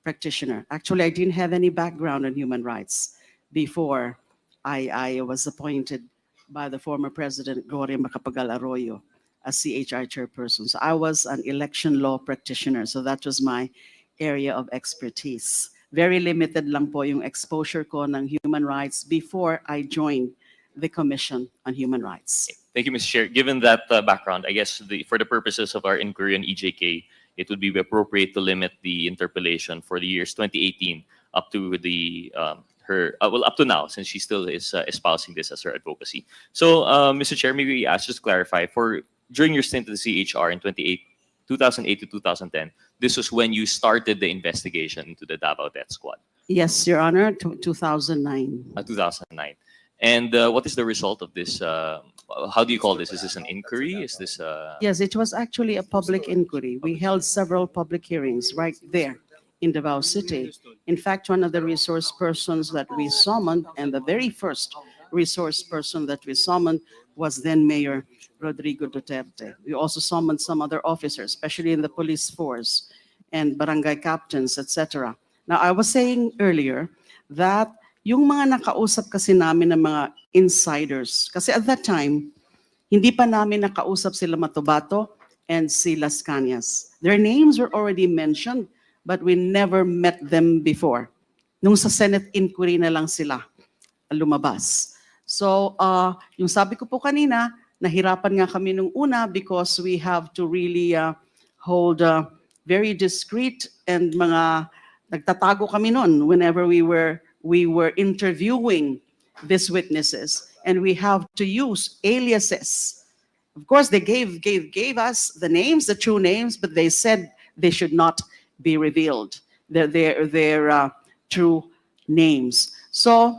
practitioner. Actually, I didn't have any background in human rights before I was appointed by the former President Gloria Macapagal Arroyo as CHR chairperson. So I was an election law practitioner. So that was my area of expertise. Very limited lang po yung exposure ko ng human rights before I joined the Commission on Human Rights. Thank you, Mr. Chair. Given that background, I guess for the purposes of our inquiry on EJK, it would be appropriate to limit the interpellation for the years 2018 up to the up to now, since she still is espousing this as her advocacy. So, Mr. Chair, maybe we ask, just to clarify, during your stint at the CHR in 2008 to 2010, this was when you started the investigation into the Davao Death Squad. Yes, Your Honor, 2009. 2009. And what is the result of this? How do you call this? Is this an inquiry? Is this Yes, it was actually a public inquiry. We held several public hearings right there in Davao City. In fact, one of the resource persons that we summoned, and the very first resource person that we summoned, was then Mayor Rodrigo Duterte. We also summoned some other officers, especially in the police force and barangay captains, etc. Now, I was saying earlier that yung mga nakausap kasi namin ng mga insiders, kasi at that time, hindi pa namin nakausap sila Matobato and si Las Cañas. Their names were already mentioned, but we never met them before. Nung sa Senate inquiry na lang sila lumabas. So, yung sabi ko po kanina, nahirapan nga kami nung una because we have to really hold very discreet, and mga nagtatago kami nun whenever we were interviewing these witnesses, and we have to use aliases. Of course, they gave us the names, the true names, but they said they should not be revealed, their true names. So,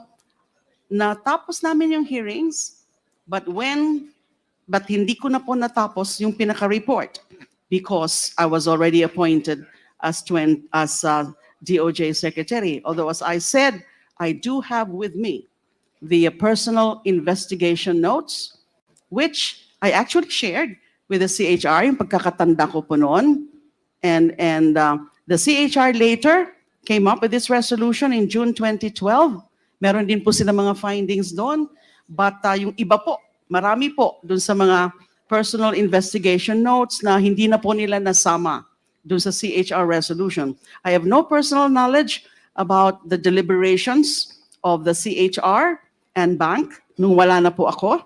natapos namin yung hearings, but hindi ko na po natapos yung pinaka-report because I was already appointed as DOJ Secretary. Although, as I said, I do have with me the personal investigation notes, which I actually shared with the CHR, yung pagkakatanda ko po noon. And the CHR later came up with this resolution in June 2012. Meron din po sila mga findings doon. But yung iba po, marami po doon sa mga personal investigation notes na hindi na po nila nasama doon sa CHR resolution. I have no personal knowledge about the deliberations of the CHR and bank nung wala na po ako.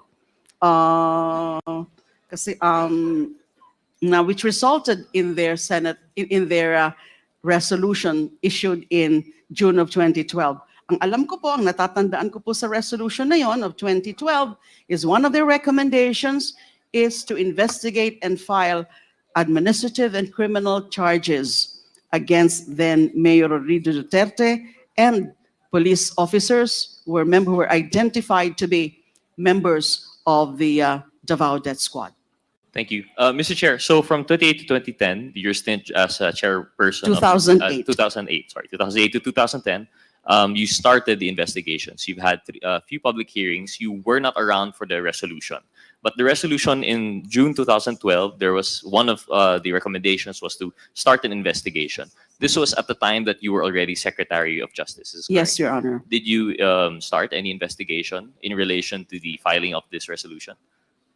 Kasi which resulted in their resolution issued in June of 2012. Ang alam ko po, ang natatandaan ko po sa resolution na yon of 2012 is one of their recommendations is to investigate and file administrative and criminal charges against then Mayor Rodrigo Duterte and police officers who were identified to be members of the Davao Death Squad. Thank you. Mr. Chair, so from 2008 to 2010, your stint as a chairperson 2008. 2008, sorry, 2008 to 2010, you started the investigations. You've had a few public hearings. You were not around for the resolution. But the resolution in June 2012, there was one of the recommendations was to start an investigation. This was at the time that you were already Secretary of Justice. Is this Yes, correct? Your Honor. Did you start any investigation in relation to the filing of this resolution?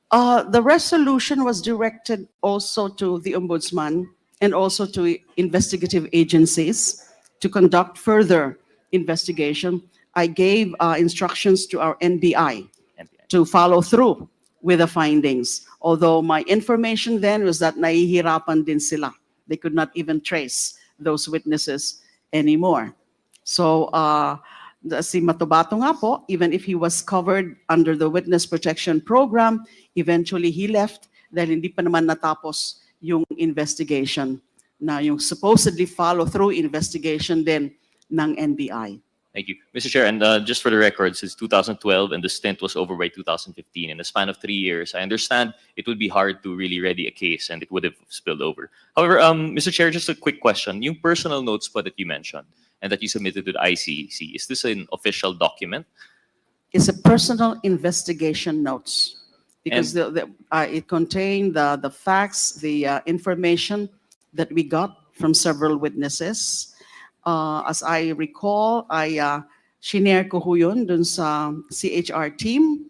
The resolution was directed also to the Ombudsman and also to investigative agencies to conduct further investigation. I gave instructions to our NBI to follow through with the findings. Although my information then was that nahihirapan din sila. They could not even trace those witnesses anymore. So si Matubato nga po, even if he was covered under the Witness Protection Program, eventually he left dahil hindi pa naman natapos yung investigation na yung supposedly follow-through investigation din ng NBI. Thank you. Mr. Chair, and just for the record, since 2012 and the stint was over by 2015, in the span of 3 years, I understand it would be hard to really ready a case and it would have spilled over. However, Mr. Chair, just a quick question. Yung personal notes po that you mentioned and that you submitted to the ICC, is this an official document? It's a personal investigation notes because it contained the facts, the information that we got from several witnesses. As I recall, shinare ko ho yun dun sa CHR team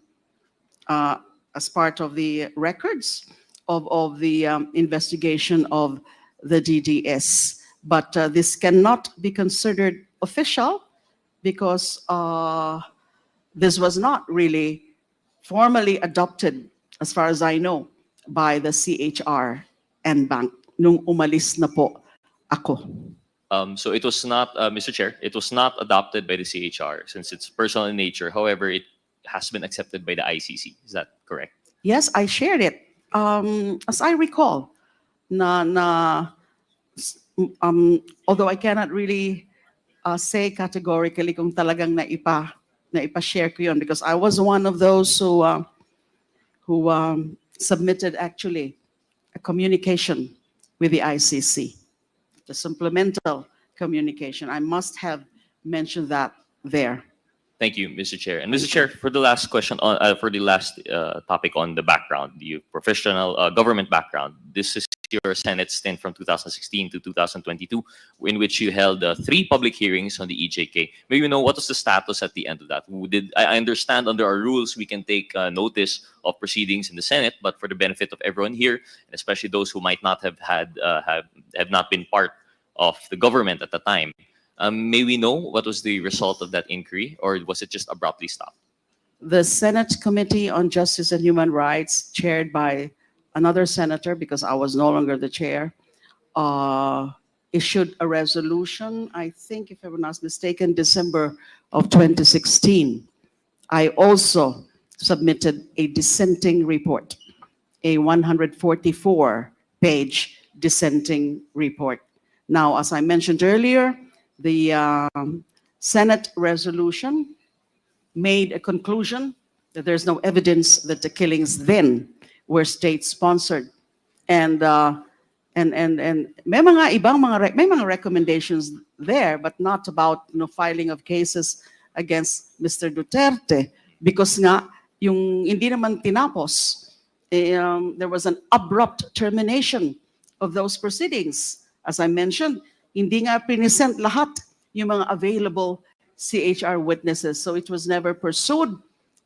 as part of the records of the investigation of the DDS. But this cannot be considered official because this was not really formally adopted, as far as I know, by the CHR and bank nung umalis na po ako. So it was not, Mr. Chair, it was not adopted by the CHR since it's personal in nature. However, it has been accepted by the ICC. Is that correct? Yes, I shared it. As I recall, although I cannot really say categorically kung talagang naipa-share ko yun because I was one of those who submitted actually a communication with the ICC. The supplemental communication. I must have mentioned that there. Thank you, Mr. Chair. And Mr. Chair, for the last question, for the last topic on the background, the professional government background, this is your Senate stint from 2016 to 2022, in which you held 3 public hearings on the EJK. May we know what was the status at the end of that? I understand under our rules we can take notice of proceedings in the Senate, but for the benefit of everyone here, and especially those who might not have had have not been part of the government at the time, may we know what was the result of that inquiry, or was it just abruptly stopped? The Senate Committee on Justice and Human Rights, chaired by another senator, because I was no longer the chair, issued a resolution, I think, if I'm not mistaken, December of 2016. I also submitted a dissenting report, a 144-page dissenting report. Now, as I mentioned earlier, the Senate resolution made a conclusion that there's no evidence that the killings then were state-sponsored, and may mga recommendations there, but not about filing of cases against Mr. Duterte because nga yung hindi naman tinapos, there was an abrupt termination of those proceedings. As I mentioned, hindi nga present lahat yung mga available CHR witnesses, so it was never pursued.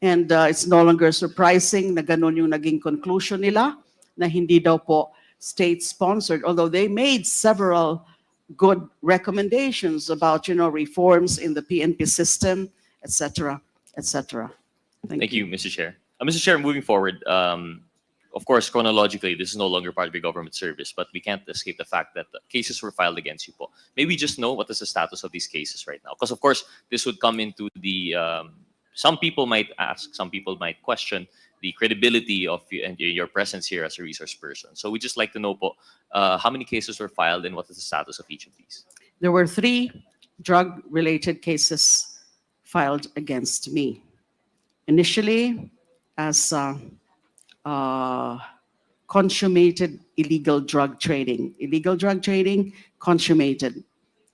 And it's no longer surprising na ganun yung naging conclusion nila na hindi daw po state-sponsored, although they made several good recommendations about, reforms in the PNP system, etc., etc. Thank you, Mr. Chair. Mr. Chair, moving forward, of course, chronologically, this is no longer part of your government service, but we can't escape the fact that cases were filed against you po. May we just know what is the status of these cases right now? Because, of course, this would come into the... some people might ask, some people might question the credibility of your presence here as a resource person. So we'd just like to know po, how many cases were filed and what is the status of each of these? There were 3 drug-related cases filed against me. Initially, as consummated illegal drug trading. Illegal drug trading, consummated.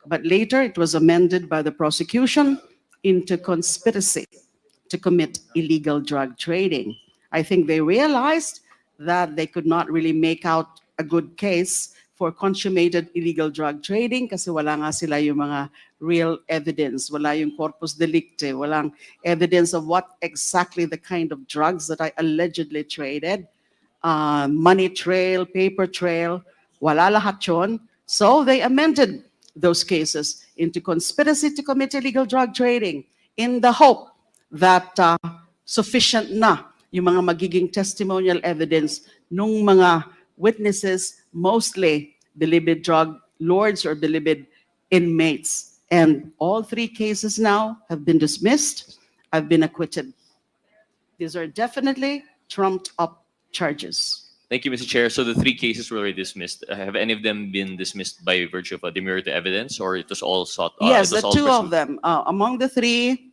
But later it was amended by the prosecution into conspiracy to commit illegal drug trading. I think they realized that they could not really make out a good case for consummated illegal drug trading kasi wala nga sila yung mga real evidence, wala yung corpus delicti, walang evidence of what exactly the kind of drugs that I allegedly traded, money trail, paper trail, wala lahat yun. So they amended those cases into conspiracy to commit illegal drug trading in the hope that sufficient na yung mga magiging testimonial evidence nung mga witnesses, mostly believed drug lords or believed inmates. And all three cases now have been dismissed, have been acquitted. These are definitely trumped up charges. Thank you, Mr. Chair. So the 3 cases were already dismissed. Have any of them been dismissed by virtue of a demurrer to evidence, or it was all sought? Yes, it was the all 2 of pursued? them. Among the 3,